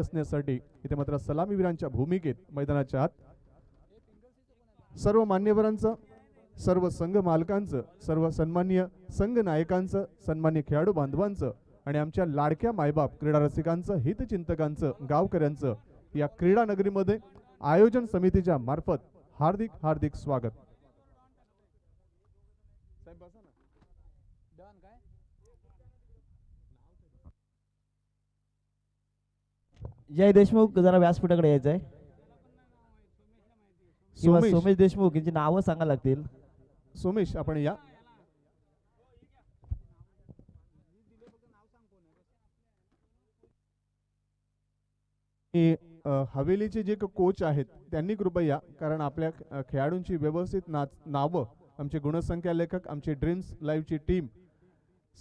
असण्यासाठी इथे मात्र सलामीवीरांच्या भूमिकेत मैदानाच्या आत सर्व मान्यवरांचं, सर्व संघ मालकांचं, सर्व सन्माननीय संघ नायकांचं, सन्माननीय खेळाडू बांधवांचं आणि आमच्या लाडक्या मायबाप क्रीडा रसिकांचं, हितचिंतकांचं, गावकऱ्यांचं या क्रीडा नगरीमध्ये आयोजन समितीच्या मार्फत हार्दिक हार्दिक स्वागत. जय देशमुख जरा व्यासपीठाकडे यायचंय किंवा सोमेश सोमेश देशमुख यांची नावं सांगा लागतील. सोमेश आपण या. हवेलीचे जे कोच आहेत त्यांनी कृपया, कारण आपल्या खेळाडूंची व्यवस्थित नावं, आमचे गुणसंख्या लेखक, आमची ड्रीम्स लाईव्हची टीम,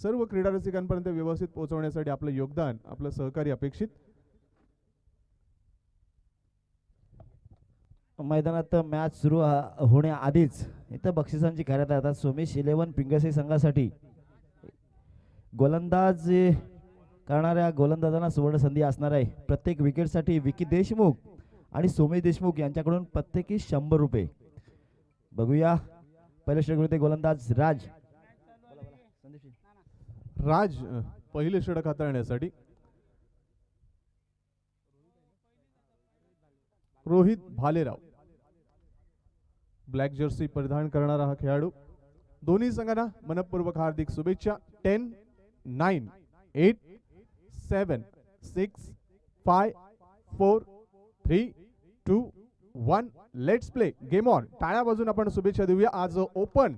सर्व क्रीडा रसिकांपर्यंत व्यवस्थित पोहोचवण्यासाठी आपलं योगदान, आपलं सहकार्य अपेक्षित. मैदानात मॅच सुरू होण्याआधीच इथं बक्षिसांची खऱ्यात आता सोमेश 11 पिंगसे संघासाठी गोलंदाज करणाऱ्या गोलंदाजांना सुवर्ण संधी असणार आहे. प्रत्येक विकेटसाठी विकी देशमुख आणि सोमेश देशमुख यांच्याकडून प्रत्येकी 100 रुपये. बघूया पहिल्या षटकामध्ये गोलंदाज राज पहिले षटक हाताळण्यासाठी रोहित भालेराव, ब्लॅक जर्सी परिधान करणारा हा खेळाडू. दोन्ही संघांना मनपूर्वक हार्दिक शुभेच्छा. 10, 9, 8, 7, 6, 5, 4, 3, 2, 1. Let's play game on. टाळ्या वाजून आपण शुभेच्छा देऊया. आज ओपन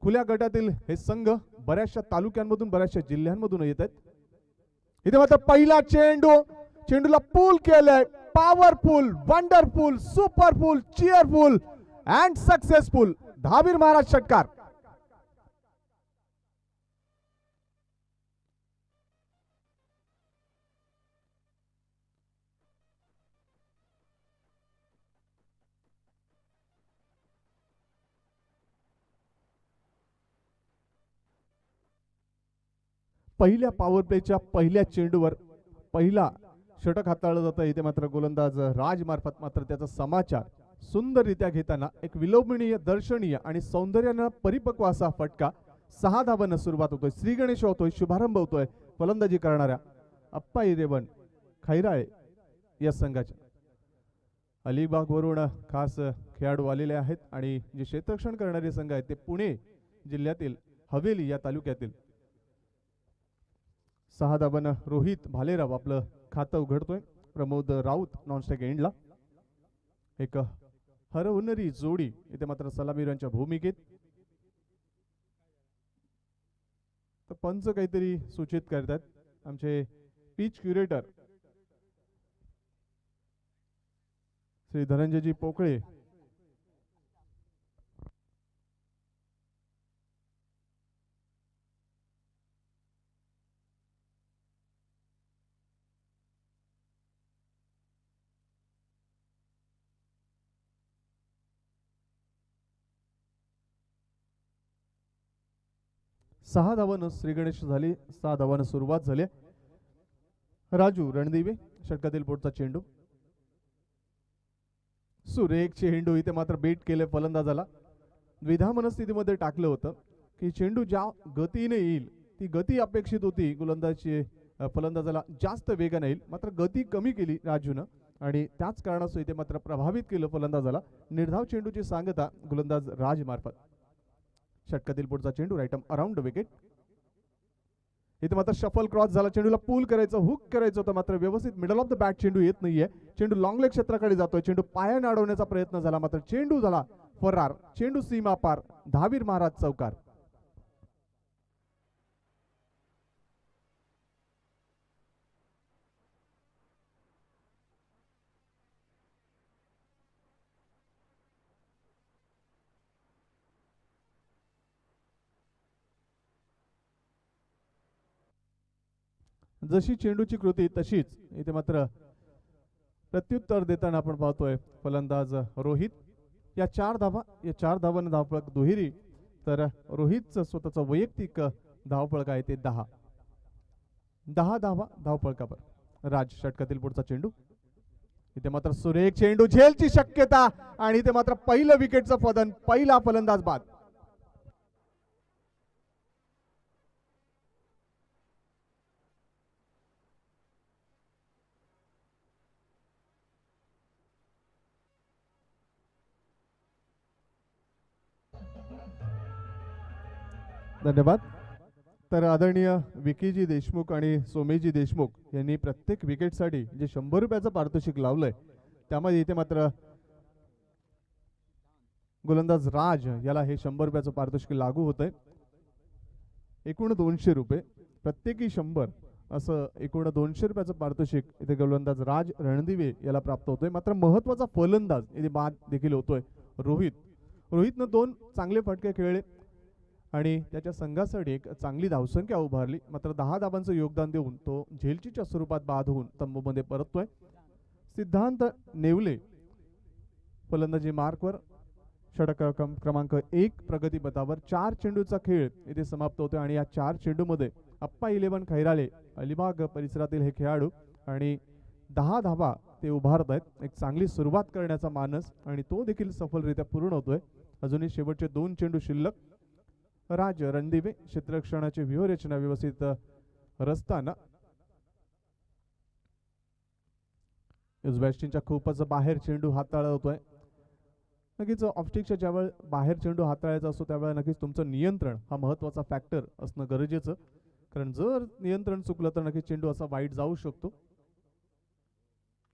खुल्या गटातील हे संघ बऱ्याचशा तालुक्यांमधून, बऱ्याचशा जिल्ह्यांमधून येत आहेत. इथे मात्र पहिला चेंडूला पूल केलंय. Powerful, wonderful, superful, cheerful and successful. धावीर महाराज षटकार. पहिल्या पॉवर प्लेच्या पहिल्या चेंडूवर पहिला षटक हाताळलं जातं. इथे मात्र गोलंदाज राज मार्फत मात्र त्याचा समाचार सुंदररित्या घेताना एक विलोभनीय, दर्शनीय आणि सौंदर्यानं परिपक्व असा फटका. 6 धावांना सुरुवात होतोय. श्री गणेश होतोय, शुभारंभ होतोय फलंदाजी करणाऱ्या अप्पा 11 खैराळे या संघाच्या. अलिबाग वरून खास खेळाडू आलेले आहेत आणि जे क्षेत्ररक्षण करणारे संघ आहेत ते पुणे जिल्ह्यातील हवेली या तालुक्यातील. 6 धावांना रोहित भालेराव आपलं खातं उघडतोय. प्रमोद राऊत नॉनस्टॅक एंडला. एक हरवणारी जोडी इथे मात्र सलामीवीरांच्या भूमिकेत. तर पंच काहीतरी सूचित करतात. आमचे पिच क्युरेटर श्री धनंजयजी पोकळे सहा धावांना श्री गणेश झाली. 6 धावांना सुरुवात झाली. राजू रणदिवे षटकातील पुढचा चेंडू. सुरेख चेंडू इथे मात्र बेट केले फलंदाजाला. द्विधा मनस्थितीमध्ये टाकलं होतं की चेंडू ज्या गतीने येईल ती गती अपेक्षित होती. गोलंदाजी फलंदाजाला जास्त वेगाने येईल, मात्र गती कमी केली राजूनं आणि त्याच कारणास्तव इथे मात्र प्रभावित केलं फलंदाजाला. निर्धाव चेंडूची सांगता गोलंदाज राज मार्फत. षटकातील पुढचा चेंडू राईट अराउंड विकेट. इथे मात्र शफल क्रॉस झाला. चेंडूला पूल करायचं, हुक करायचं होतं, मात्र व्यवस्थित मिडल ऑफ द बॅट चेंडू येत नाहीये. चेंडू लॉंग लेग क्षेत्राकडे जातोय. चेंडू पायाने अडवण्याचा प्रयत्न झाला, मात्र चेंडू झाला फरार. चेंडू सीमा पार. धावीर महाराज चौकार. जशी चेंडूची कृती तशीच इथे मात्र प्रत्युत्तर देताना आपण पाहतोय फलंदाज रोहित. या 4 धावांना धावफलक दुहेरी, तर रोहितचं स्वतःचं वैयक्तिक धावफलक आहे ते 10 धावा धावफलकावर. राज षटकातील पुढचा चेंडू. इथे मात्र सुरेख चेंडू, झेलची शक्यता आणि इथे मात्र पहिलं विकेटचं पतन, पहिला फलंदाज बाद. धन्यवाद. तर आदरणीय विकीजी देशमुख आणि सोमेजी देशमुख यांनी प्रत्येक विकेटसाठी जे 100 रुपयाचं पारितोषिक लावलंय त्यामध्ये इथे मात्र गोलंदाज राज याला हे 100 रुपयाचं पारितोषिक लागू होतंय. एकूण 200 रुपये, प्रत्येकी 100 असं एकूण 200 रुपयाचं पारितोषिक इथे गोलंदाज राज रणदिवे याला प्राप्त होतोय. मात्र महत्वाचा फलंदाज इथे बाद देखील होतोय रोहित. रोहितनं 2 चांगले फटके खेळले आणि त्याच्या संघासाठी एक चांगली धावसंख्या उभारली. मात्र 10 धावांचं योगदान देऊन तो झेलचीच्या स्वरूपात बाद होऊन तंबूमध्ये परततोय. सिद्धांत नेवले फलंदाजी मार्कवर, षटक क्रमांक 1 प्रगतीपथावर. 4 चेंडूचा खेळ इथे समाप्त होतोय आणि या 4 चेंडूमध्ये अप्पा 11 खैराले अलिबाग परिसरातील हे खेळाडू आणि 10 धावा ते उभारत आहेत. एक चांगली सुरुवात करण्याचा मानस आणि तो देखील सफलरित्या पूर्ण होतोय. अजूनही शेवटचे 2 चेंडू शिल्लक. राज रणदिवे क्षेत्ररक्षणाची व्यूहरचना व्यवस्थित रचताना वेस्टिनच्या खूपच बाहेर चेंडू हाताळला होतोय. नक्कीच ऑफस्टिकच्या ज्यावेळी बाहेर चेंडू हाताळायचा असतो त्यावेळेला नक्कीच तुमचं नियंत्रण हा महत्वाचा फॅक्टर असणं गरजेचं, कारण जर नियंत्रण चुकलं तर नक्कीच चेंडू असा वाईट जाऊ शकतो.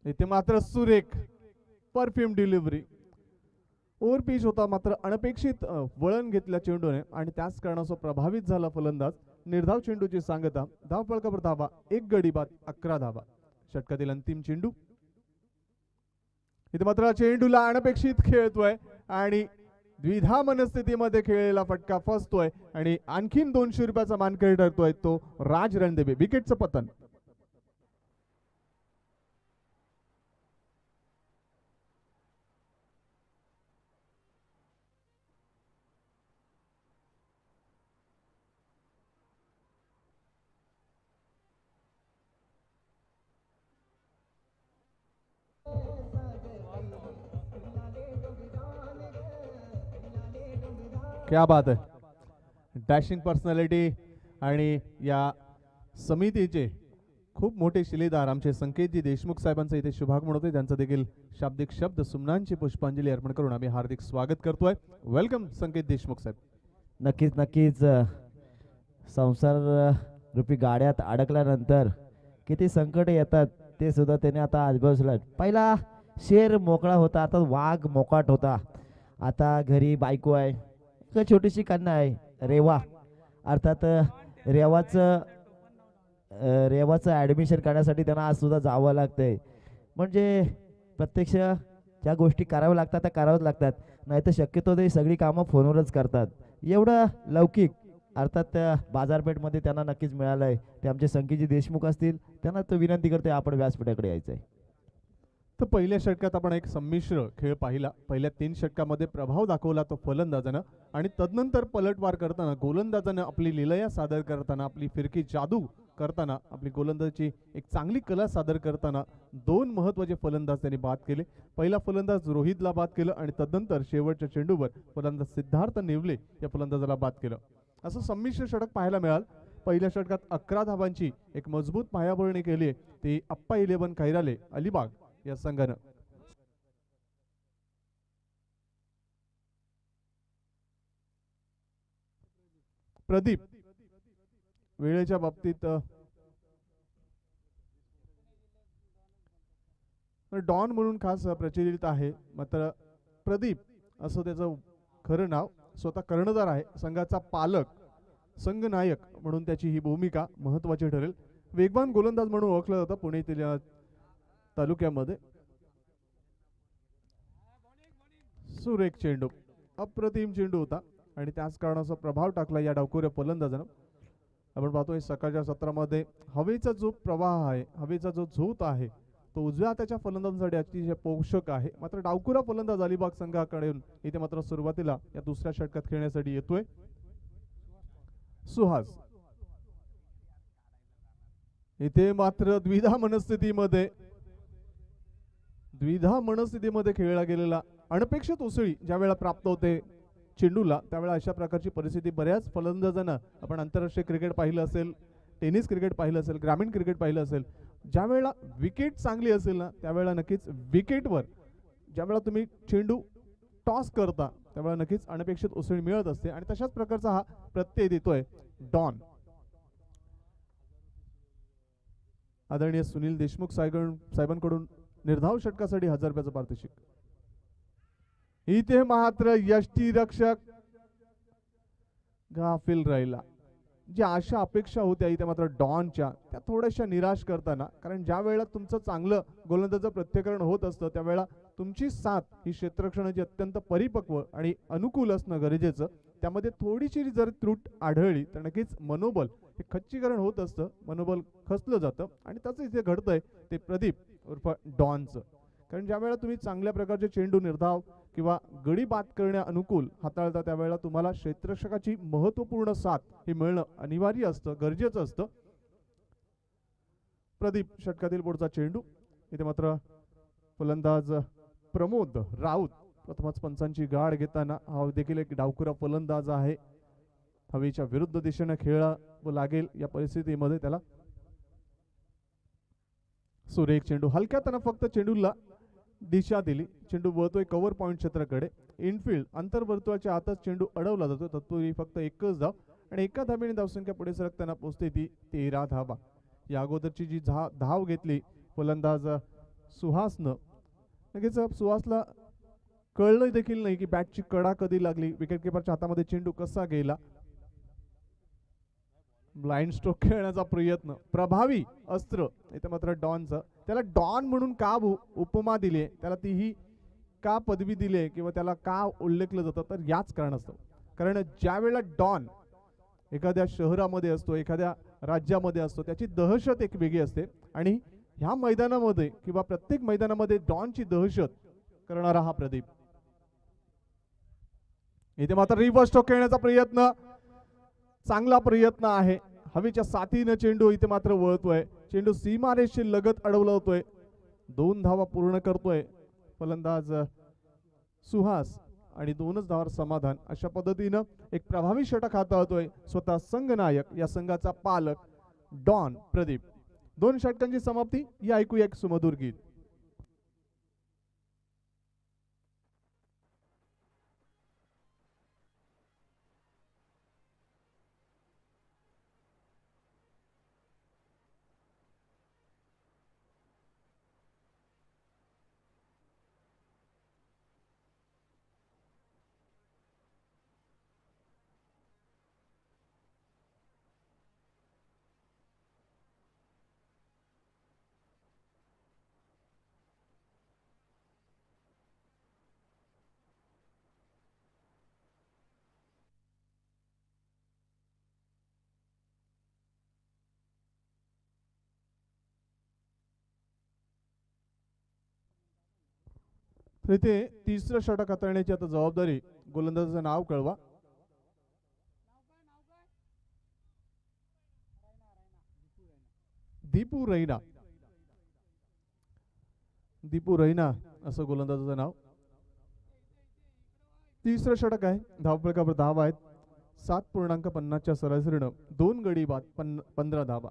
इथे मात्र सुरेख परफ्यूम डिलिव्हरी. ओव्हर पिच होता मात्र अनपेक्षित वळण घेतल्या चेंडूने आणि त्याच कारणास्तव प्रभावित झाला फलंदाज. निर्धाव चेंडूची सांगता. धावफलकावर धावा, 1 गडी बाद, 11 धावा. षटकातील अंतिम चेंडू. इथे मात्र चेंडूला अनपेक्षित खेळतोय आणि द्विधा मनस्थितीमध्ये खेळलेला फटका फसतोय आणि आणखीन 200 रुपयाचा मानकरी ठरतोय तो राज रणदिवे. विकेटचं पतन. क्या बात है. डॅशिंग पर्सनॅलिटी आणि या समितीचे खूप मोठे शिलेदार आमचे संकेतजी देशमुख साहेबांचं इथे शुभागमन होते. त्यांचं देखील शाब्दिक शब्द सुमनांची पुष्पांजली अर्पण करून आम्ही हार्दिक स्वागत करतोय. वेलकम संकेत देशमुख साहेब. नक्कीच नक्कीच. संसार रूपी गाड्यात अडकल्यानंतर किती संकट येतात ते सुद्धा त्याने आता अनुभवलं. पहिला शेर मोकळा होता, आता वाघ मोकाट होता. आता घरी बायको आहे, एक छोटीशी कन्या आहे रेवा. अर्थात रेवाचं ॲडमिशन करण्यासाठी त्यांना आज सुद्धा जावं लागतंय. म्हणजे प्रत्यक्ष ज्या गोष्टी कराव्या लागतात त्या कराव्याच लागतात, नाही तर शक्यतो ते सगळी कामं फोनवरच करतात. एवढं लौकिक अर्थात बाजारपेठमध्ये त्यांना नक्कीच मिळालं आहे. ते आमचे संकेतजी देशमुख असतील, त्यांना तो विनंती करते आपण व्यासपीठाकडे यायचं आहे. तर पहिल्या षटकात आपण एक संमिश्र खेळ पाहिला. पहिल्या 3 षटकामध्ये प्रभाव दाखवला तो फलंदाजानं आणि तदनंतर पलटवार करताना गोलंदाजानं आपली लीलया सादर करताना, आपली फिरकी जादू करताना, आपली गोलंदाजी एक चांगली कला सादर करताना 2 महत्त्वाचे फलंदाज त्यांनी बाद केले. पहिला फलंदाज रोहितला बाद केलं आणि तदनंतर शेवटच्या चेंडूवर फलंदाज सिद्धार्थ नेवले या फलंदाजाला बाद केलं. असं संमिश्र षटक पाहायला मिळाल. पहिल्या षटकात 11 धावांची एक मजबूत पायाभरणी केली ती अप्पा 11 खैराले अलिबाग या संघानं. प्रदीप वेळेच्या बाबतीत डॉन म्हणून खास प्रचलित आहे. मात्र प्रदीप असं त्याचं खरं नाव. स्वतः कर्णधार आहे, संघाचा पालक, संघनायक म्हणून त्याची ही भूमिका महत्वाची ठरेल. वेगवान गोलंदाज म्हणून ओळखलं जातं पुण्यातील तालुक्यामध्ये. सुरेख चेंडू, अप्रतिम चेंडू होता आणि त्याच कारणाचा प्रभाव टाकला या डावखुऱ्या फलंदाजानं. आपण पाहतोय सकाळच्या सत्रामध्ये हवेचा जो प्रवाह आहे, हवेचा जो झोत आहे तो उजव्या हाताच्या फलंदाजांसाठी अतिशय पोषक आहे. मात्र डावखुरा फलंदाज अलिबाग संघाकडून इथे मात्र सुरुवातीला या दुसऱ्या षटकात खेळण्यासाठी येतोय सुहास. इथे मात्र द्विधा मनस्थितीमध्ये खेळला गेलेला अनपेक्षित उसळी ज्या वेळेला प्राप्त होते चेंडूला, त्यावेळेला अशा प्रकारची परिस्थिती बऱ्याच फलंदाजांना आपण आंतरराष्ट्रीय क्रिकेट पाहिलं असेल, टेनिस क्रिकेट पाहिलं असेल, ग्रामीण क्रिकेट पाहिलं असेल, ज्या वेळेला विकेट चांगली असेल ना त्यावेळेला नक्कीच विकेटवर ज्या वेळेला तुम्ही चेंडू टॉस करता त्यावेळेला नक्कीच अनपेक्षित उसळी मिळत असते आणि तशाच प्रकारचा हा प्रत्यय देतोय डॉन. आदरणीय सुनील देशमुख साहेबांकडून निर्धाव षटकासाठी 1000 रुपयाचं पारितोषिक. इथे मात्र यष्टीरक्षक गाफील राहिला. ज्या आशा अपेक्षा होत्या इथे मात्र डॉनच्या त्या थोड्याशा निराश करताना, कारण ज्या वेळेला तुमचं चांगलं गोलंदाजाचं प्रत्येकरण होत असतं त्यावेळेला तुमची साथ ही क्षेत्ररक्षणाची अत्यंत परिपक्व आणि अनुकूल असणं गरजेचं. त्यामध्ये थोडीशी जर त्रुट आढळली तर नक्कीच मनोबल हे खच्चीकरण होत असतं, मनोबल खचलं जातं आणि त्याचं इथे घडतंय ते प्रदीप उर्फ डॉनचं. कारण ज्या वेळेला तुम्ही चांगल्या प्रकारचे चेंडू निर्धाव किंवा गडी बाद करण्या अनुकूल हाताळता त्यावेळेला तुम्हाला क्षेत्ररक्षकाची महत्वपूर्ण साथ हे मिळणं अनिवार्य असतं, गरजेचं असतं. प्रदीप षटकातील पुढचा चेंडू. इथे मात्र फलंदाज प्रमोद राऊत प्रथमच पंचांची गाड घेताना हा देखील एक डावखुरा फलंदाज आहे. हवेच्या विरुद्ध दिशेने खेळावं लागेल या परिस्थितीमध्ये त्याला. सुरेख चेंडू हलक्यात फक्त चेंडूला दिशा दिली. चेंडू वळतोय कव्हर पॉइंट क्षेत्राकडे. इनफिल्ड अंतर्वर्तुळाच्या आतच चेंडू अडवला जातो. तत्पूर्वी फक्त एकच धाव आणि एका धावेने धावसंख्या पुढे सरकताना पोहोचते ती 13 धावा. या अगोदरची जी धाव घेतली फलंदाज सुहासनं, लगेच सुहासला कळलं देखील नाही की बॅटची कडा कधी लागली, विकेट किपरच्या हातामध्ये चेंडू कसा गेला. ब्लाइंड स्ट्रोक खेळण्याचा प्रयत्न, प्रभावी अस्त्र इथे मात्र डॉनचं. त्याला डॉन म्हणून का उपमा दिली, त्याला तीही का पदवी दिली किंवा त्याला का उल्लेखलं जातं तर याच कारणास्तव. कारण ज्या वेळेला डॉन एखाद्या शहरामध्ये असतो, एखाद्या राज्यामध्ये असतो, त्याची दहशत एक वेगळी असते आणि ह्या मैदानामध्ये किंवा प्रत्येक मैदानामध्ये डॉनची दहशत करणारा हा प्रदीप. इथे मात्र रिव्हर्स स्ट्रोक खेळण्याचा प्रयत्न, चांगला प्रयत्न आहे. हवेच्या साथीनं चेंडू इथे मात्र वळतोय. चेंडू सीमारेषे लगत अडवला होतोय. 2 धावा पूर्ण करतोय फलंदाज सुहास आणि 2च धावांवर समाधान. अशा पद्धतीनं एक प्रभावी षटक हाताळतोय स्वतः संघनायक, या संघाचा पालक डॉन प्रदीप. 2 षटकांची समाप्ती. या ऐकूया एक सुमधुर गीत. तर इथे तिसरं षटक हाताळण्याची आता जबाबदारी गोलंदाजाचं नाव कळवा. दीपू रैना. दीपू रैना असं गोलंदाजाचं नाव. तिसरं षटक आहे. धावफलकावर धावा आहेत 7.50च्या सरासरीनं 2 गडी बाद 15 धावा.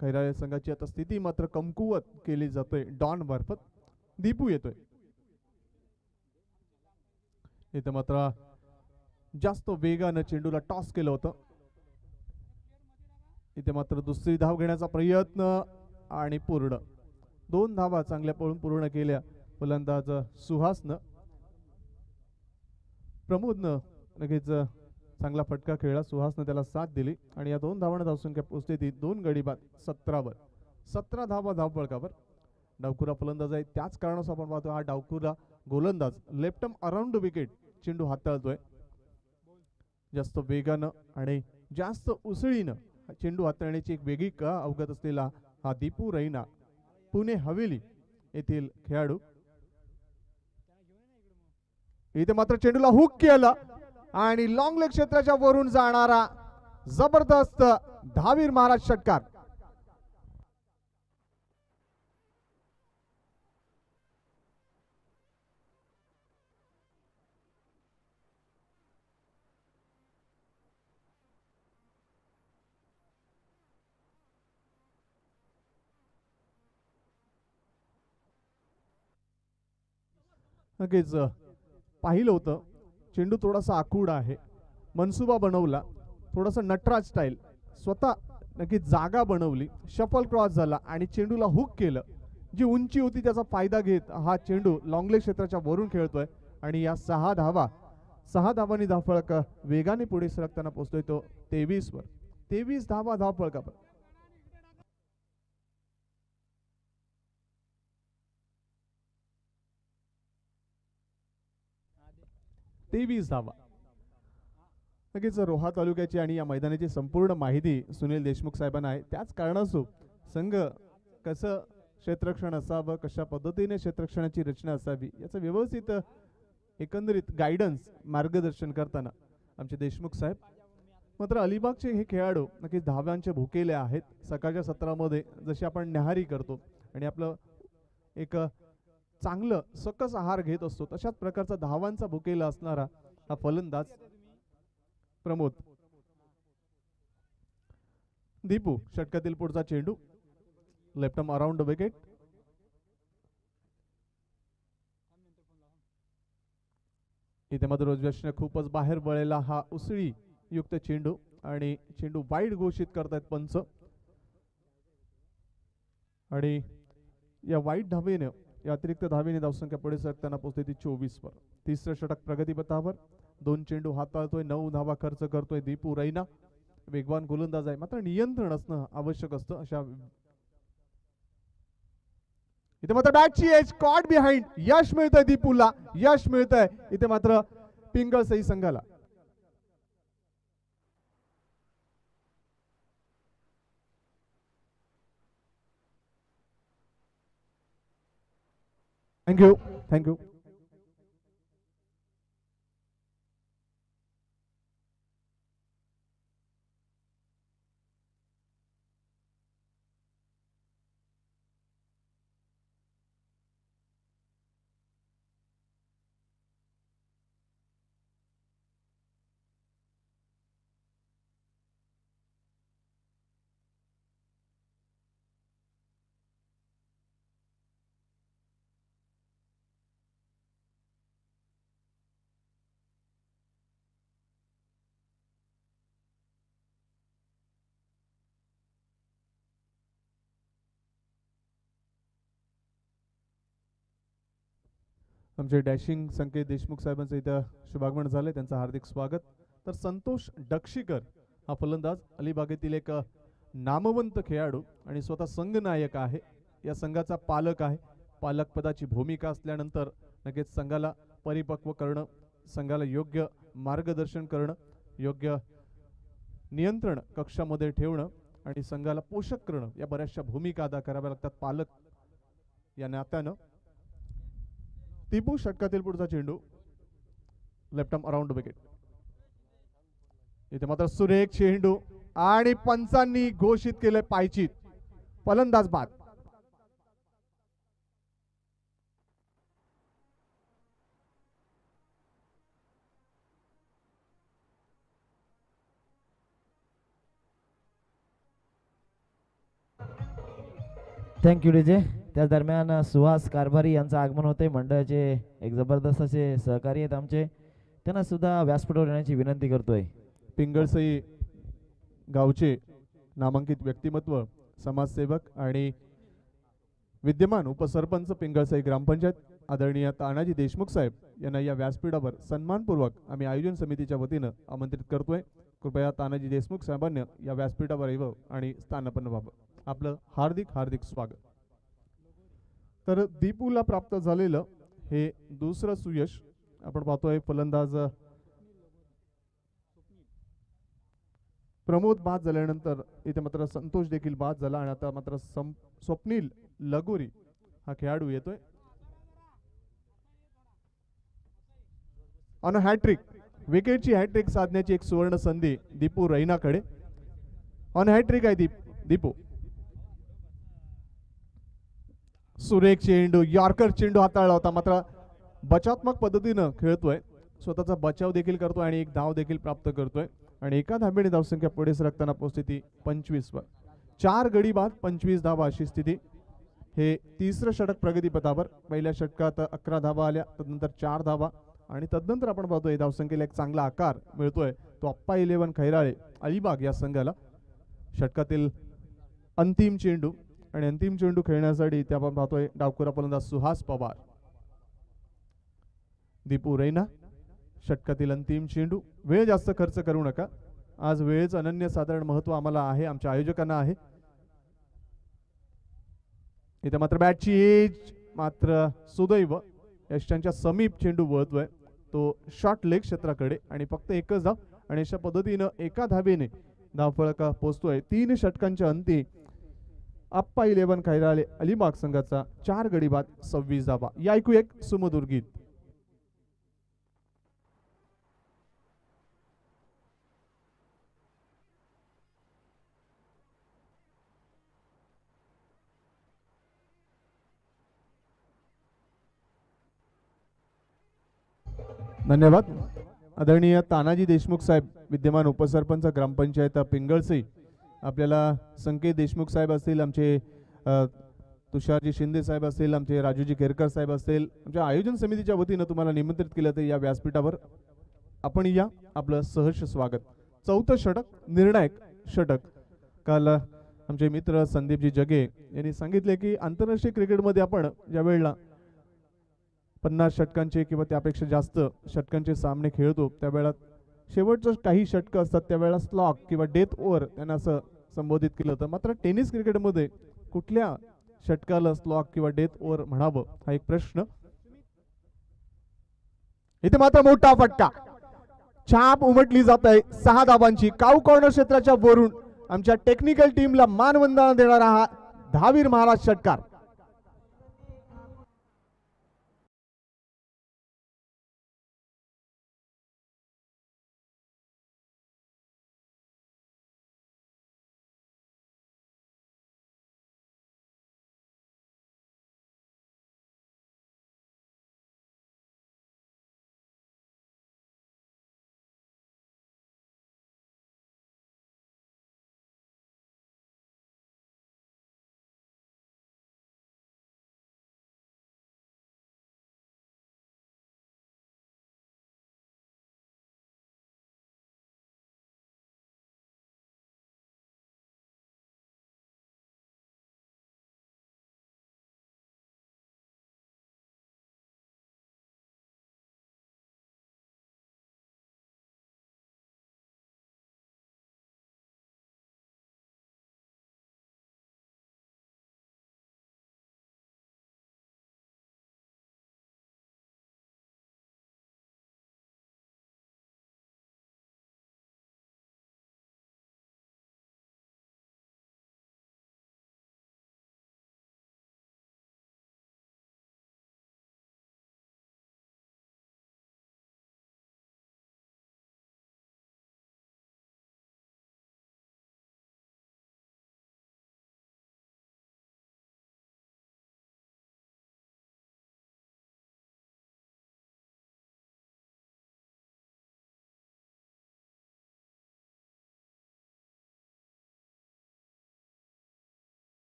खैराळे संघाची आता स्थिती मात्र कमकुवत केली जाते डॉन मार्फत. दीपू येतोय. इथे मात्र जास्त वेगानं चेंडूला टॉस केलं होतं. इथे मात्र दुसरी धाव घेण्याचा प्रयत्न आणि पूर्ण. 2 धावा चांगल्या पळून पूर्ण केल्या फलंदाज सुहासनं. प्रमोदनं लगेच चांगला फटका खेळला. सुहासनं त्याला साथ दिली आणि या 2 धावांना धावसंख्या पोहोचते ती 2 गडी बाद 17 वर. 17 धावा धावफलकावर. डावखुरा फलंदाज आहे, त्याच कारणास आपण पाहतो हा डावखुरा गोलंदाज लेफ्ट आर्म अराउंड विकेट चेंडू हाताळतोय. जास्त वेगानं आणि जास्त उसळीनं चेंडू हाताळण्याची एक वेगळी कला अवगत असलेला हा दीपू रैना, पुणे हवेली येथील खेळाडू. इथे मात्र चेंडूला हुक केला आणि लॉंग लेग क्षेत्राच्या वरून जाणारा जबरदस्त धावीर महाराज षटकार. नक्कीच पाहिलं होतं चेंडू थोडासा आखूड आहे, मनसुबा बनवला, थोडासा नटराज स्टाईल, स्वतः नक्कीच जागा बनवली, शफल क्रॉस झाला आणि चेंडूला हुक केलं. जी उंची होती त्याचा फायदा घेत हा चेंडू लॉंगले क्षेत्राच्या वरून खेळतोय आणि या 6 धावांनी धावफळक वेगाने पुढे सरकताना पोहोचतोय तो 23 वर. 23 धावा धावफळकावर. 23 धावा. नक्कीच रोहा तालुक्याची आणि या मैदानाची संपूर्ण माहिती सुनील देशमुख साहेबांना आहे. त्याच कारणास्तव संघ कसं क्षेत्ररक्षण असावं, कशा पद्धतीने क्षेत्ररक्षणाची रचना असावी याचं व्यवस्थित एकंदरीत गायडन्स मार्गदर्शन करताना आमचे देशमुख साहेब. मात्र अलिबागचे हे खेळाडू नक्कीच धाव्यांचे भुकेले आहेत. सकाळच्या सत्रामध्ये जशी आपण न्याहारी करतो आणि आपलं एक चांगलं सकस आहार घेत असतो तशाच प्रकारचा धावांचा भुकेला असणारा हा फलंदाज प्रमोद. दीपू षटकातील पुढचा चेंडू left arm around the wicket. इथे मात्र रोजव्याशने खूपच बाहेर वळलेला हा उसळी युक्त चेंडू आणि चेंडू वाईड घोषित करतायत पंच. आणि या वाईट धावेने या अतिरिक्त धावेने धावसंख्या पुढे सरकताना पोहोचते ती 24 वर. तिसरं षटक प्रगतीपथावर. 2 चेंडू हाताळतोय, 9 धावा खर्च करतोय दीपू रैना. वेगवान गोलंदाज आहे, मात्र नियंत्रण असणं आवश्यक असतं अशा. इथे मात्र बॅटची एज कॉट बिहाइंड. यश मिळतंय दीपूला, यश मिळतंय इथे मात्र पिंगळसई संघाला. Thank you thank you. आमचे डॅशिंग संकेत देशमुख साहेबांचं इथं शुभागमन झालंय, त्यांचं हार्दिक स्वागत. तर संतोष डक्षीकर हा फलंदाज अलिबागेतील एक नामवंत खेळाडू आणि स्वतः संघनायक आहे. या संघाचा पालक आहे. पालकपदाची भूमिका असल्यानंतर नक्कीच संघाला परिपक्व करणं, संघाला योग्य मार्गदर्शन करणं, योग्य नियंत्रण कक्षामध्ये ठेवणं आणि संघाला पोषक करणं या बऱ्याचशा भूमिका अदा कराव्या लागतात पालक या नात्यानं. दीपू षटकातील पुढचा चेंडू लेफ्ट आर्म अराउंड विकेट. इथे मात्र सुरेख चेंडू आणि पंचांनी घोषित केले पायचीत. फलंदाज बाद. Thank you DJ. त्याच दरम्यान सुहास कारभारी यांचं आगमन होते. मंडळाचे एक जबरदस्त असे सहकारी आहेत आमचे, त्यांना सुद्धा व्यासपीठावर येण्याची विनंती करतोय. पिंगळसई गावचे नामांकित व्यक्तिमत्व, समाजसेवक आणि विद्यमान उपसरपंच पिंगळसई ग्रामपंचायत आदरणीय तानाजी देशमुख साहेब यांना या व्यासपीठावर सन्मानपूर्वक आम्ही आयोजन समितीच्या वतीनं आमंत्रित करतोय. कृपया तानाजी देशमुख साहेबांनी या व्यासपीठावर यावं आणि स्थानापन्न व्हावं. आपलं हार्दिक हार्दिक स्वागत. तर दीपूला प्राप्त झालेलं हे दुसरं सुयश आपण पाहतोय. फलंदाज प्रमोद बाद झाल्यानंतर इथे मात्र संतोष देखील बाद झाला आणि आता मात्र स्वप्नील लगोरी हा खेळाडू येतोय ऑन हॅट्रिक. विकेटची हॅट्रिक साधण्याची एक सुवर्ण संधी दीपू रैनाकडे. ऑन हॅट्रिक आहे दीपू. सुरेख चेंडू, यॉर्कर चेंडू हाताळला होता, मात्र बचात्मक पद्धतीनं खेळतोय, स्वतःचा बचाव देखील करतोय आणि एक धाव देखील प्राप्त करतोय आणि एका धावेने धावसंख्या पुढे सरकताना पोहोचते ती 25 वर. 4 गडी बाद 25 धावा अशी स्थिती. हे तिसरं षटक प्रगतीपथावर. पहिल्या षटकात 11 धावा आल्या, तदनंतर 4 धावा आणि तदनंतर आपण पाहतोय धावसंख्येला एक चांगला आकार मिळतोय तो अप्पा 11 खैराळे अलिबाग या संघाला. षटकातील अंतिम चेंडू आणि अंतिम चेंडू खेळण्यासाठी ते आपण पाहतोय डावखुरा फलंदाज सुहास पवार. दीपू रैना षटकातील अंतिम चेंडू. वेळ जास्त खर्च करू नका, आज वेळेचं अनन्यसाधारण महत्व आम्हाला आहे, आमच्या आयोजकांना आहे. इथे मात्र बॅटची एज मात्र सुदैव यष्टांच्या समीप चेंडू वळतोय तो शॉर्ट लेग क्षेत्राकडे आणि फक्त एकच धाव आणि अशा पद्धतीनं एका धावेने धावफलका पोहोचतोय. 3 षटकांच्या अंती अप्पा 11 खैराळे अलिबाग संघाचा 4 गडी बाद 26 धावा. या ऐकू एक सुमधुर गीत. धन्यवाद. आदरणीय तानाजी देशमुख साहेब विद्यमान उपसरपंच ग्रामपंचायत पिंगळसी, आपल्याला संकेत देशमुख साहेब असतील, आमचे तुषारजी शिंदे साहेब असतील, आमचे राजूजी केरकर साहेब असतील, आमच्या आयोजन समितीच्या वतीनं तुम्हाला निमंत्रित केलं तर या व्यासपीठावर आपण या, आपलं सहर्ष स्वागत. 4थं षटक निर्णायक षटक. काल आमचे मित्र संदीपजी जगे यांनी सांगितले की आंतरराष्ट्रीय क्रिकेटमध्ये आपण ज्या वेळेला 50 षटकांचे किंवा त्यापेक्षा जास्त षटकांचे सामने खेळतो त्यावेळेला शेवटचं काही षटकं असतात त्यावेळेला स्लॉग किंवा डेथ ओव्हर त्यांना असं संबोधित केलं होतं. मात्र टेनिस क्रिकेटमध्ये कुठल्या षटकाला स्लॉग किंवा डेथ ओव्हर म्हणावं हा एक प्रश्न. इथे मात्र मोठा फटका, छाप उमटली जात आहे 6 धावांची. काऊ कॉर्नर क्षेत्राच्या वरून आमच्या टेक्निकल टीमला मानवंदना देणारा हा धावीर महाराज षटकार.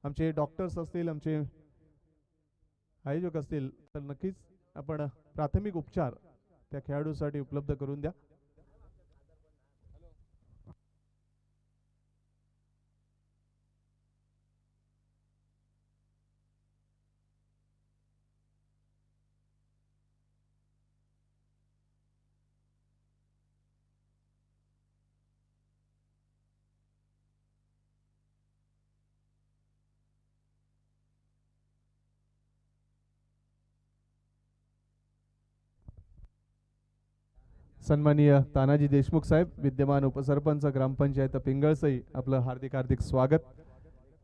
आमचे डॉक्टर्स असतील, आमचे आयोजक असतील तर नक्कीच आपण प्राथमिक उपचार त्या खेळाडूसाठी उपलब्ध करून द्या. सन्माननीय तानाजी देशमुख साहेब, विद्यमान उपसरपंच ग्रामपंचायत पिंगळसई, आपलं हार्दिक हार्दिक स्वागत.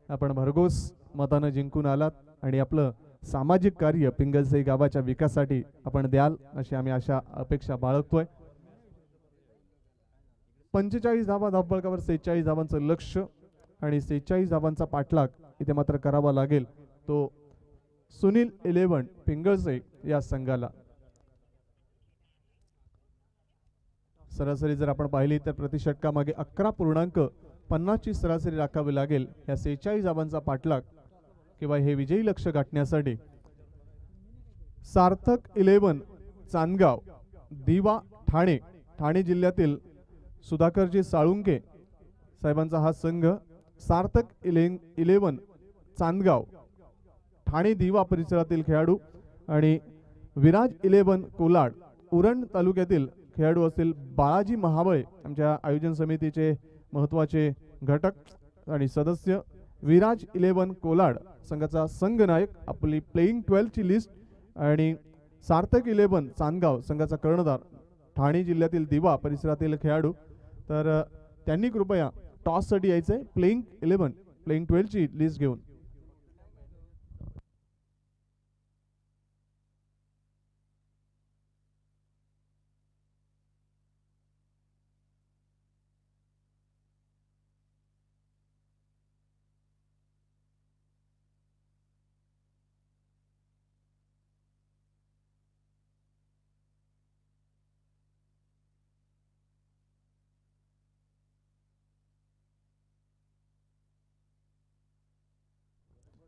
आपण भरघोस मतानं जिंकून आलात आणि आपलं सामाजिक कार्य पिंगळसई गावाच्या विकासासाठी आपण द्याल अशी आम्ही आशा अपेक्षा बाळगतोय. 45 धावा धावफलकावर 46 धावांचं लक्ष आणि 46 धावांचा पाठलाग इथे मात्र करावा लागेल तो सुनील 11 पिंगळसई या संघाला. सरासरी जर आपण पाहिली तर प्रति षटकामागे 11.50 ची सरासरी राखावी लागेल या 46 धावांचा पाठलाग किंवा हे विजयी लक्ष गाठण्यासाठी. सार्थक 11 चांदगाव, दिवा ठाणे, ठाणे जिल्ह्यातील सुधाकरजी साळुंके साहेबांचा हा संघ. सार्थक 11 चांदगाव, ठाणे दिवा परिसरातील खेळाडू आणि विराज 11 कोलाड, उरण तालुक्यातील खेळाडू असतील. बाळाजी महाबळे आमच्या आयोजन समितीचे महत्त्वाचे घटक आणि सदस्य. विराज 11 कोलाड संघाचा संघनायक, आपली प्लेइंग 12 ची लिस्ट. आणि सार्थक 11 चांदगाव संघाचा कर्णधार, ठाणे जिल्ह्यातील दिवा परिसरातील खेळाडू. तर त्यांनी कृपया टॉससाठी यायचंय. प्लेइंग 12 ची लिस्ट घेऊन.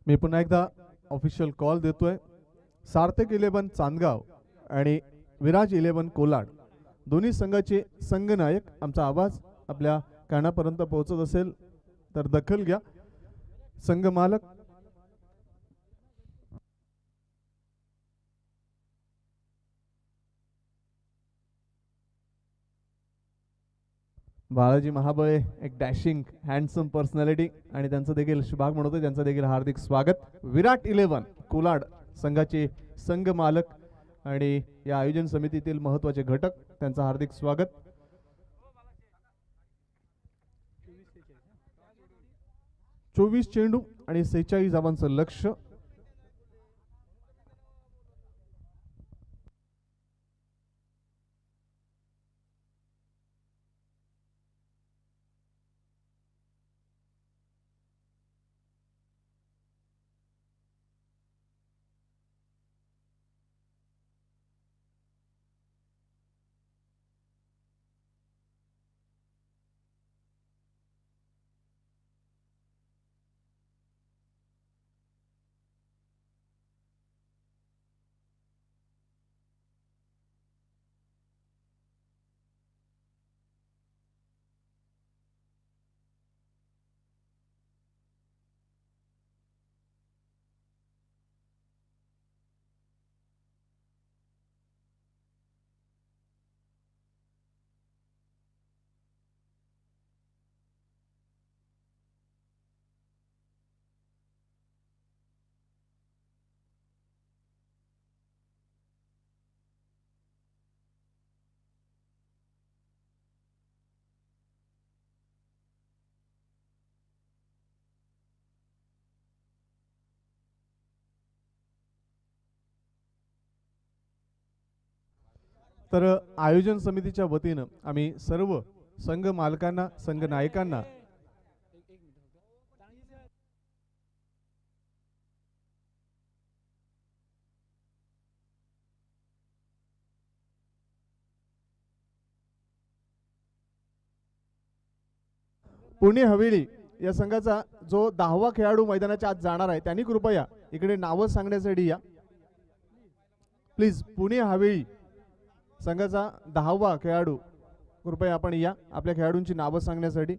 मी पुन्हा एकदा ऑफिशियल कॉल देतोय. सार्थक 11 चांदगाव आणि विराज 11 कोलाड दोन्ही संघाचे संघनायक. आमचा आवाज आपल्या कानापर्यंत पोहोचत असेल तर दखल घ्या. संघ मालक बाळाजी महाबळे, एक डॅशिंग हँडसम पर्सनॅलिटी आणि त्यांचं देखील शुभाग म्हणतो, त्यांचं देखील हार्दिक स्वागत. विराट 11 कोलाड संघाचे संघ मालक आणि या आयोजन समितीतील महत्त्वाचे घटक, त्यांचं हार्दिक स्वागत. चोवीस चेंडू आणि 46 धावांचं लक्ष. तर आयोजन समितीच्या वतीनं आम्ही सर्व संघ मालकांना, संघ नायकांना पुणे हवेली या संघाचा जो 10वा खेळाडू मैदानाच्या आत जाणार आहे त्यांनी कृपया इकडे नावं सांगण्यासाठी या. प्लीज, पुणे हवेली संघाचा 10वा खेळाडू कृपया आपण या आपल्या खेळाडूंची नावं सांगण्यासाठी.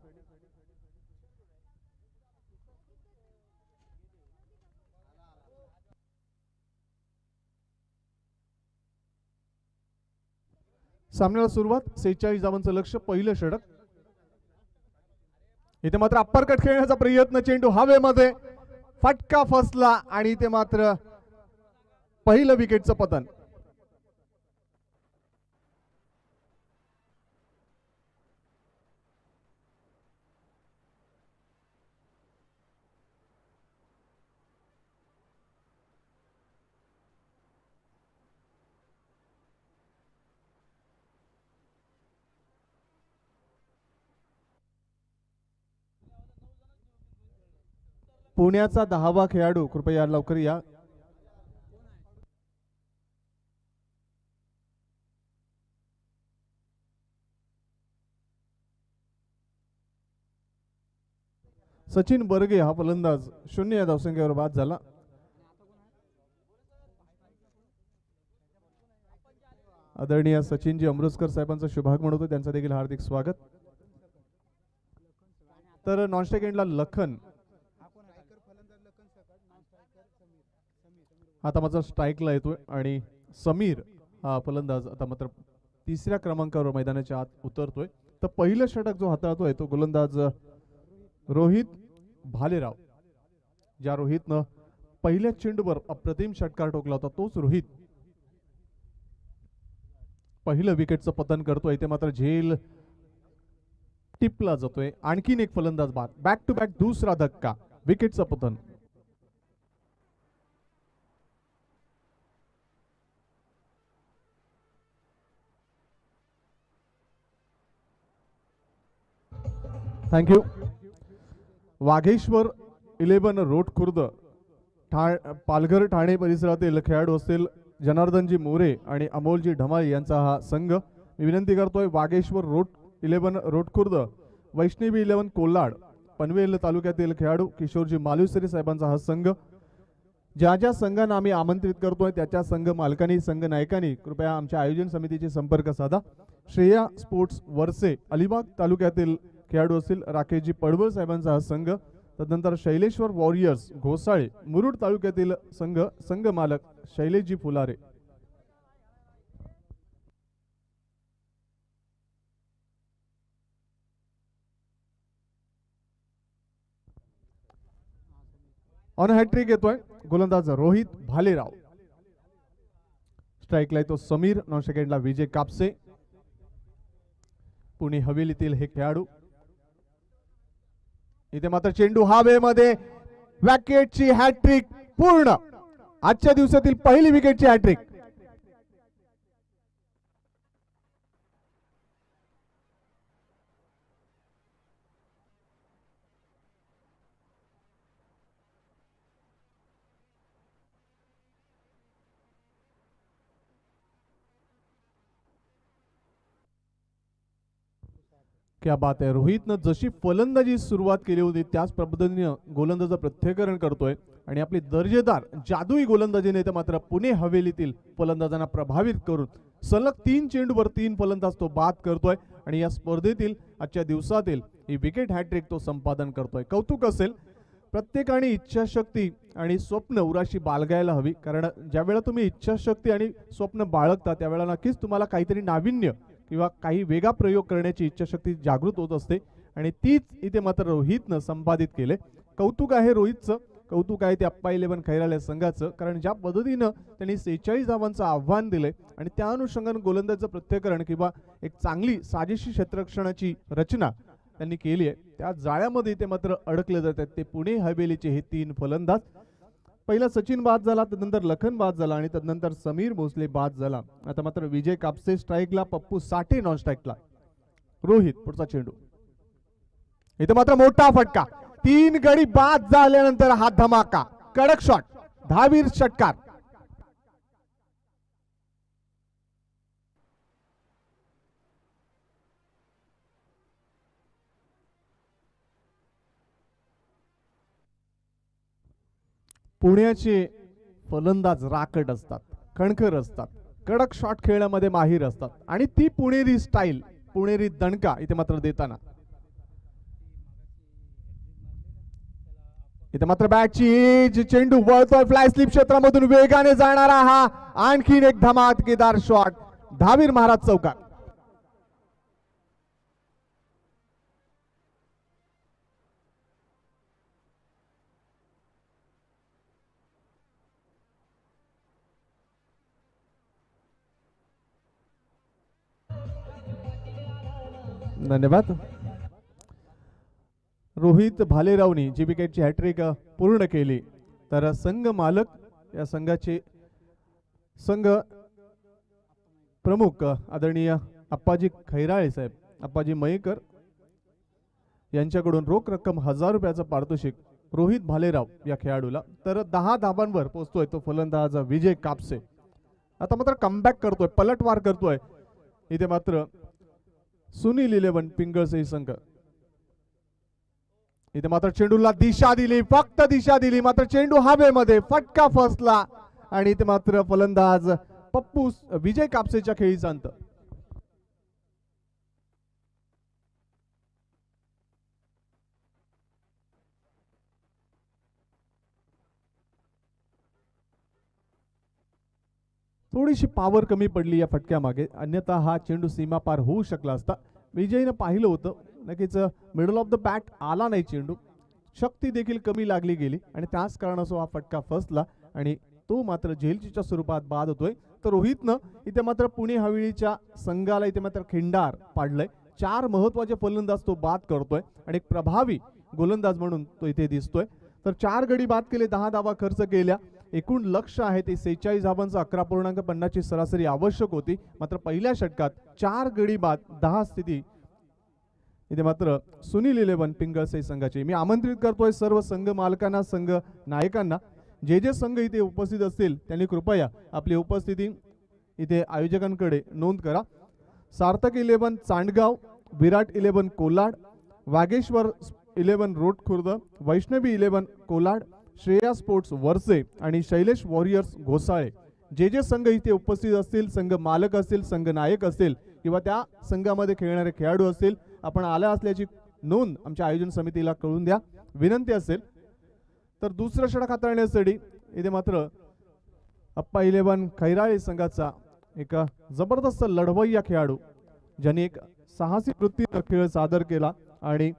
सामन्याला सुरुवात. 46 धावांचं लक्ष, पहिलं षटक. इथे मात्र अप्परकट खेळण्याचा प्रयत्न, चेंडू हवेमध्ये, फटका फसला आणि इथे मात्र पहिलं विकेटचं पतन. पुण्याचा 10वा खेळाडू कृपया लवकर या. सचिन बर्गे हा फलंदाज 0 या धावसंख्येवर बाद झाला. आदरणीय सचिनजी अमृतकर साहेबांचा शुभागमन होतो, त्यांचं देखील हार्दिक स्वागत. तर नॉनस्ट्राईक एंडला लखन, आता मात्र स्ट्राईकला येतोय आणि समीर हा फलंदाज आता मात्र 3ऱ्या क्रमांकावर मैदानाच्या आत उतरतोय. तर पहिलं षटक जो हाताळतोय तो गोलंदाज रोहित भालेराव. ज्या रोहितनं पहिल्या चेंडूवर अप्रतिम षटकार ठोकला होता तोच रोहित पहिलं विकेटचं पतन करतोय. ते मात्र झेल टिपला जातोय. आणखीन एक फलंदाज बाद. बॅक टू बॅक दुसरा धक्का, विकेटचं पतन. थँक्यू. वाघेश्वर 11 रोड खुर्द पालघर ठाणे परिसरातील खेळाडू असतील जनार्दनजी मोरे आणि अमोलजी ढमाळी यांचा हा संघ. मी विनंती करतोय वाघेश्वर 11 रोड खुर्द, वैष्णवी 11 कोल्हाड पनवेल तालुक्यातील खेळाडू किशोरजी मालुसरे साहेबांचा हा संघ. ज्या ज्या संघांना आम्ही आमंत्रित करतोय त्याच्या संघ मालकांनी संघ नायकांनी कृपया आमच्या आयोजन समितीचे संपर्क साधा. श्रेया स्पोर्ट्स वरसे अलिबाग तालुक्यातील खेळाडू असतील राकेशजी पडवळ साहेबांचा हा संघ. तदनंतर शैलेश्वर वॉरियर्स घोसाळे मुरुड तालुक्यातील संघ मालक शैलेशजी फुलारे. ऑन हॅट्रिक येतोय गोलंदाज रोहित भालेराव. स्ट्राईकला येतो समीर. नॉन सेकंडला विजय कापसे. पुणे हवेलीतील हे खेळाडू. इथे मात्र चेंडू हवेमध्ये, विकेटची हॅट्रिक पूर्ण. आजच्या दिवसातील पहिली विकेटची हॅट्रिक. क्या बात आहे. रोहितनं जशी फलंदाजी सुरुवात केली होती त्याच पद्धतीने गोलंदाज प्रत्येकरण करतोय आणि आपली दर्जेदार जादुई गोलंदाजीने तर मात्र पुणे हवेलीतील फलंदाजांना प्रभावित करून सलग 3 चेंडूवर 3 फलंदाज तो बाद करतोय आणि या स्पर्धेतील आजच्या दिवसातील ही विकेट हॅट्रिक तो संपादन करतोय. कौतुक असेल. प्रत्येकाने इच्छाशक्ती आणि स्वप्न उराशी बाळगायला हवी, कारण ज्यावेळेला तुम्ही इच्छाशक्ती आणि स्वप्न बाळगता त्यावेळेला नक्कीच तुम्हाला काहीतरी नाविन्य किंवा काही वेगळा प्रयोग करण्याची इच्छाशक्ती जागृत होत असते आणि तीच इथे मात्र रोहितनं संपादित केले. कौतुक आहे रोहितचं. कौतुक आहे ते अप्पा 11 खैराले संघाचं, कारण ज्या पद्धतीनं त्यांनी 46 धावांचं आव्हान दिलंय आणि त्या अनुषंगाने गोलंदाजाचं प्रत्येकरण किंवा एक चांगली साजेशी क्षेत्ररक्षणाची रचना त्यांनी केली आहे. त्या जाळ्यामध्ये ते मात्र अडकले जातात ते पुणे हवेलीचे हे 3 फलंदाज. पहिला सचिन बाद झाला, तदनंतर लखन बाद झाला आणि तदनंतर समीर भोसले बाद झाला. आता मात्र विजय कापसे स्ट्राईकला, पप्पू साठे नॉन स्ट्राईकला. रोहित पुढचा चेंडू. इथे मात्र मोठा फटका. 3 गडी बाद झाल्यानंतर हा धमाका, कडक शॉट, धावीर षटकार. पुण्याचे फलंदाज राकट असतात, कणखर असतात, कडक शॉट खेळण्यामध्ये माहीर असतात आणि ती पुणेरी स्टाईल, पुणेरी दणका इथे मात्र देताना. इथे मात्र बॅटची एज, चेंडू वळतोय फ्लाय स्लिप क्षेत्रामधून वेगाने जाणारा हा आणखीन एक धमाकेदार शॉट, धावीर महाराज चौकार. धन्यवाद. रोहित भालेरावनी जी विकेटची हॅट्रिक पूर्ण केली तर संघ मालक या संघाचे संघ प्रमुख आदरणीय अप्पाजी खैराळे साहेब, अप्पाजी मयेकर यांच्याकडून रोख रक्कम 1000 रुपयाचं पारितोषिक रोहित भालेराव या खेळाडूला. तर 10 धाबांवर पोहोचतोय तो फलंदाज विजय कापसे. आता मात्र कमबॅक करतोय, पलटवार करतोय इथे मात्र सुनील 11 पिंगळसई संघ. इथे मात्र चेंडूला दिशा दिली, फक्त दिशा दिली, मात्र चेंडू हवेमध्ये फटका फसला आणि इथे मात्र फलंदाज पप्पू विजय कापसेच्या खेळीचा अंत. थोडीशी पावर कमी पडली या फटक्यामागे, अन्यथा हा चेंडू सीमा पार होऊ शकला असता. विजयनं पाहिलं होतं, नक्कीच मिडल ऑफ द बॅट आला नाही चेंडू, शक्ती देखील कमी लागली गेली आणि त्याच कारणास्तव हा फटका फसला आणि तो मात्र झेलचीच्या स्वरूपात बाद होतोय. तर रोहितनं इथे मात्र पुणे हवेलीच्या संघाला इथे मात्र खिंडार पाडलंय. 4 महत्वाचे फलंदाज तो बाद करतोय आणि एक प्रभावी गोलंदाज म्हणून तो इथे दिसतोय. तर 4 गडी बाद केले, 10 धावा खर्च केल्या. एकूण लक्ष आहे ते 46 धावांचं 11.50 ची सरासरी आवश्यक होती. मात्र पहिल्या षटकात 4 गडी बाद 10 स्थिती इथे मात्र सुनील 11 पिंगळसई संघाची. मी आमंत्रित करतोय सर्व संघ मालकांना, संघ नायकांना, जे संघ इथे उपस्थित असतील त्यांनी कृपया आपली उपस्थिती इथे आयोजकांकडे नोंद करा. सार्थक 11 चांडगाव, विराट 11 कोलाड, वागेश्वर 11 रोड खुर्द, वैष्णवी 11 कोलाड, श्रेया स्पोर्ट्स वरसे आणि शैलेश वॉरियर्स घोसाळे, जे संघ इथे उपस्थित असतील, संघ मालक असतील, संघ नायक असतील किंवा त्या संघामध्ये खेळणारे खेळाडू असतील, आपण आला असल्याची नोंद आमच्या आयोजन समितीला कळवून द्या. विनंती असेल तर दुसरं षटक हाताळण्यासाठी इथे मात्र अप्पा 11 खैराळे संघाचा एक जबरदस्त लढवय्या खेळाडू ज्याने एक साहसी वृत्तीने खेळ सादर केला आणि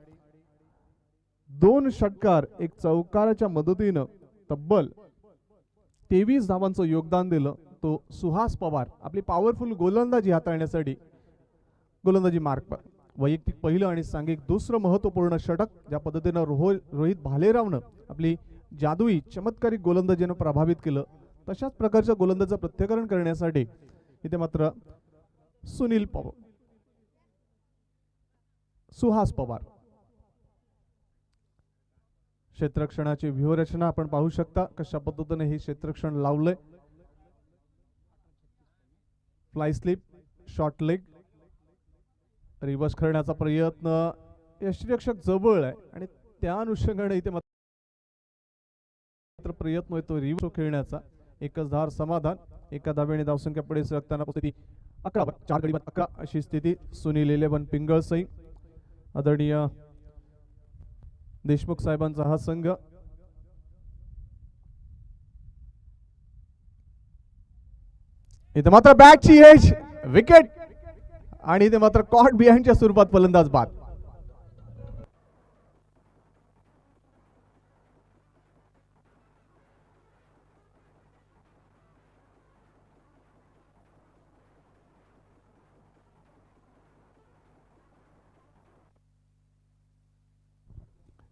2 षटकार एक चौकाराच्या मदतीनं तब्बल 23 धावांचं योगदान दिलं. तो सुहास पवार आपली पॉवरफुल गोलंदाजी हाताळण्यासाठी गोलंदाजी मार्कवर वैयक्तिक पहिलं आणि सांघिक दुसरं महत्वपूर्ण षटक ज्या पद्धतीनं रोहित भालेरावनं आपली जादुई चमत्कारिक गोलंदाजीनं प्रभावित केलं, तशाच प्रकारच्या गोलंदाजीचं प्रत्येकरण करण्यासाठी इथे मात्र सुहास पवार. क्षेत्ररक्षणाची व्यूहरचना आपण पाहू शकता कशा पद्धतीने हे क्षेत्ररक्षण लावलंय. Fly slip, short leg, reverse करण्याचा प्रयत्न, यष्टिरक्षक जवळ आहे आणि त्या अनुषंगाने इथे मात्र प्रयत्न होतो रिव्हर्स खेळण्याचा. एकच धार समाधान, एका धावेने धावसंख्या पुढे सरकताना स्थिती 11 4 गडी बाद 11 अशी स्थिती. सुनील 11 पिंगळसई, आदरणीय देशमुख साहेबांचा हा संघ. इथे मात्र बॅटची एज, विकेट आणि इथे मात्र कॉट बिहाइंडच्या स्वरूपात फलंदाज बाद.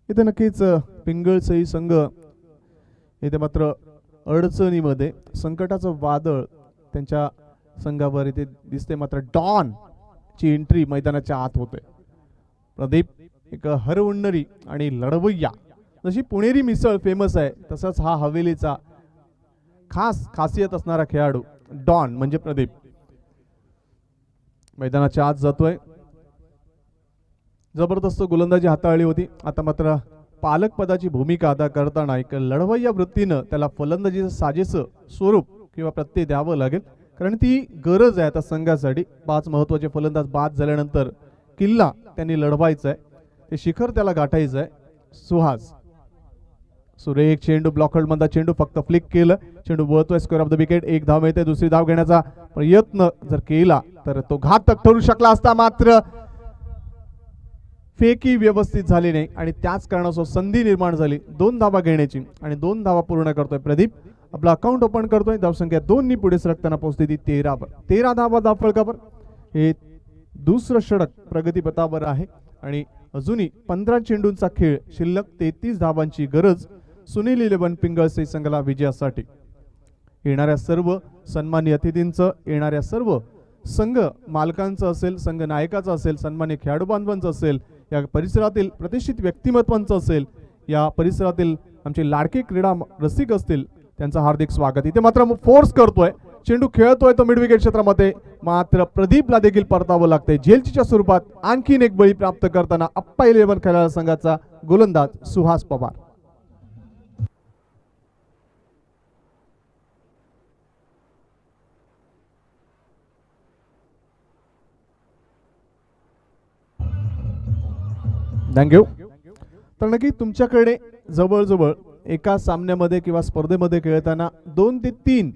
इथे नक्कीच पिंगळसई संघ इथे मात्र अडचणीमध्ये, संकटाचं वादळ त्यांच्या संघावर इथे दिसते. मात्र डॉन ची एंट्री मैदानाच्या आत होते. प्रदीप एक हरवणारी आणि लढवय्या, जशी पुणेरी मिसळ फेमस आहे तसंच हा हवेलीचा खासियत असणारा खेळाडू डॉन म्हणजे प्रदीप मैदानाच्या आत जातोय. जबरदस्त गोलंदाजी हाताळली होती. आता मात्र पालक पदाची भूमिका अदा करताना एक लढवय्या वृत्तीनं त्याला फलंदाजीचं साजेसं स्वरूप किंवा प्रत्यय द्यावं लागेल, कारण ती गरज आहे आता संघासाठी. 5 महत्वाचे फलंदाज बाद झाल्यानंतर किल्ला त्यांनी लढवायचा आहे, ते शिखर त्याला गाठायचं आहे. सुहास सुरेख चेंडू, ब्लॉकआउट मधला चेंडू फक्त फ्लिक केलं, चेंडू वळतोय स्क्वेअर ऑफ द विकेट. एक धाव मिळते. दुसरी धाव घेण्याचा प्रयत्न जर केला तर तो घातक ठरू शकला असता, मात्र फेकी व्यवस्थित झाली नाही आणि त्याच कारणास्तव संधी निर्माण झाली 2 धावा घेण्याची आणि 2 धावा पूर्ण करतोय प्रदीप. आपला अकाउंट ओपन करतोय. धावसंख्या 2 नी पुढे सरकताना पोहोचते ती 13 धावा धावफलकावर. हे दुसरं षटक प्रगतीपथावर आहे आणि अजूनही 15 चेंडूंचा खेळ शिल्लक. 33 धावांची गरज सुनील 11 पिंगळसई संघाला विजयासाठी. येणाऱ्या सर्व सन्माननीय अतिथींचं, येणाऱ्या सर्व संघ मालकांचं असेल, संघ नायकाचं असेल, सन्मान्य खेळाडू बांधवांचं असेल, या परिसरातील प्रतिष्ठित व्यक्तिमत्वांचं असेल, या परिसरातील आमचे लाडके क्रीडा रसिक असतील त्यांचं हार्दिक स्वागत. इथे मात्र फोर्स करतोय, चेंडू खेळतोय तो मिड विकेट क्षेत्रामध्ये, मात्र प्रदीपला देखील परतावं लागतंय. झेलच्या स्वरूपात आणखीन एक बळी प्राप्त करताना अप्पा 11 खेळाडू संघाचा गोलंदाज सुहास पवार. थँक्यू. तर नक्की तुमच्याकडे जवळजवळ एका सामन्यामध्ये किंवा स्पर्धेमध्ये खेळताना 2 ते 3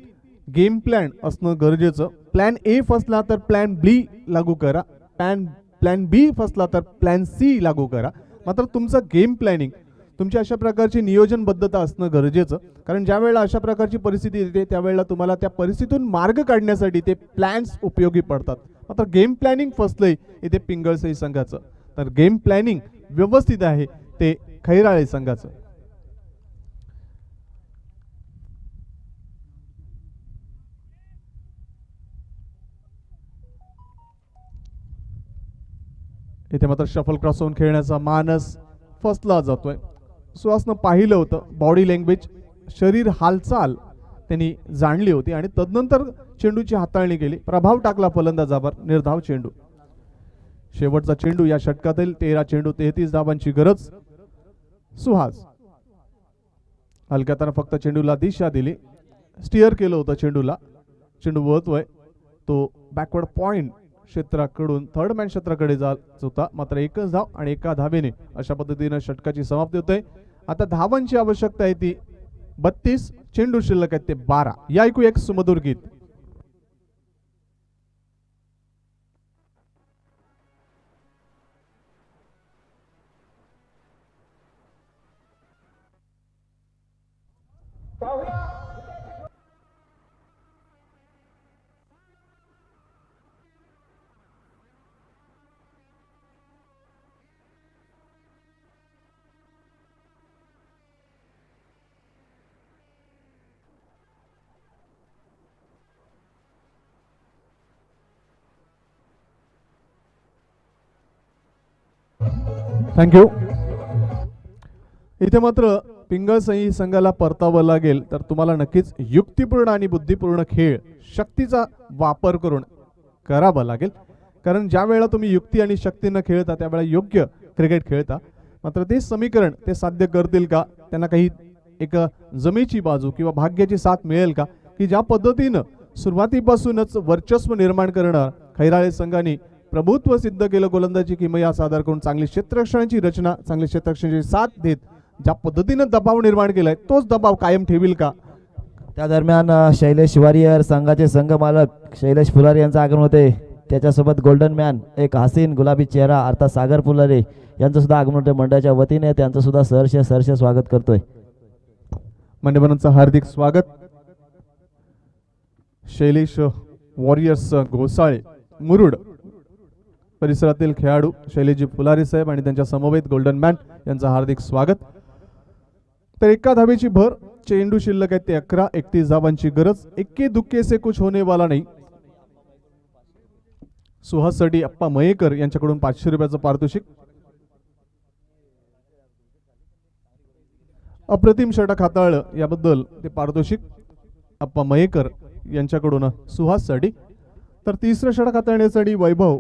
गेम प्लॅन असणं गरजेचं. प्लॅन ए फसला तर प्लॅन बी लागू करा, प्लॅन बी फसला तर प्लॅन सी लागू करा. मात्र तुमचं गेम प्लॅनिंग, तुमची अशा प्रकारची नियोजनबद्धता असणं गरजेचं, कारण ज्या वेळेला अशा प्रकारची परिस्थिती येते त्यावेळेला तुम्हाला त्या परिस्थितीतून मार्ग काढण्यासाठी ते प्लॅन्स उपयोगी पडतात. मात्र गेम प्लॅनिंग फसलंय इथे पिंगळसई संघाचं. तर गेम प्लॅनिंग व्यवस्थित आहे ते खैराळे संघाचं. इथे मात्र शफल क्रॉस होऊन खेळण्याचा मानस फसला जातोय. सुहासनं पाहिलं होतं, बॉडी लँग्वेज, शरीर हालचाल त्यांनी जाणली होती आणि तदनंतर चेंडूची हाताळणी केली, प्रभाव टाकला फलंदाजावर. निर्धाव चेंडू, शेवटचा चेंडू या षटकातील. 13 चेंडू 33 धावांची गरज. सुहास हलक्याताना फक्त चेंडूला दिशा दिली, स्टिअर केलं होतं चेंडूला. चेंडू वळतोय तो बॅकवर्ड पॉइंट क्षेत्राकडून थर्ड मॅन क्षेत्राकडे जात होता. मात्र एकच धाव आणि एका धावेने अशा पद्धतीने षटकाची समाप्ती होते. आता धावांची आवश्यकता आहे ती 32, चेंडू शिल्लक आहेत ते 12. या ऐकू एक सुमधुर गीत. थँक्यू. इथे मात्र पिंगळसई संघाला परतावं लागेल, तर तुम्हाला नक्कीच युक्तिपूर्ण आणि बुद्धिपूर्ण खेळ, शक्तीचा वापर करून करावा लागेल. कारण ज्या वेळेला तुम्ही युक्ती आणि शक्तीनं खेळता त्यावेळेला योग्य क्रिकेट खेळता. मात्र ते समीकरण ते साध्य करतील का, त्यांना काही एक जमेची बाजू किंवा भाग्याची साथ मिळेल का, की ज्या पद्धतीनं सुरुवातीपासूनच वर्चस्व निर्माण करणार खैराळे संघाने प्रभुत्व सिद्ध केलं, गोलंदाजी किमया सादर करून चांगली क्षेत्ररक्षणाची रचना, चांगली क्षेत्ररक्षणाची साथ देत ज्या पद्धतीनं दबाव निर्माण केलाय तोच दबाव कायम ठेवील का. त्या दरम्यान शैलेश वारियर संघाचे संघ मालक शैलेश फुलारे यांचं आगमन होते. त्याच्यासोबत गोल्डन मॅन एक हसीन गुलाबी चेहरा अर्थात सागर फुलारे यांचं सुद्धा आगमन होते. मंडळाच्या वतीने त्यांचं सुद्धा सहर्ष स्वागत करतोय. मान्यवरांचं हार्दिक स्वागत. शैलेश वॉरियर्स घोसाळे मुरुड परिसरातील खेळाडू शैलेशजी फुलारे साहेब आणि त्यांच्या समवेत गोल्डन मॅन यांचं हार्दिक स्वागत. तर एका धावेची भर, चेंडू शिल्लक आहेत ते 11, 31 धावांची गरज. इक्के दुक्के से कुछ होने वाला नहीं. सुहाससाठी अप्पा मयेकर यांच्याकडून 500 रुपयाचं पारितोषिक. अप्रतिम षटक हाताळलं याबद्दल ते पारितोषिक अप्पा मयेकर यांच्याकडून सुहाससाठी. तर तिसरं षटक हाताळण्यासाठी वैभव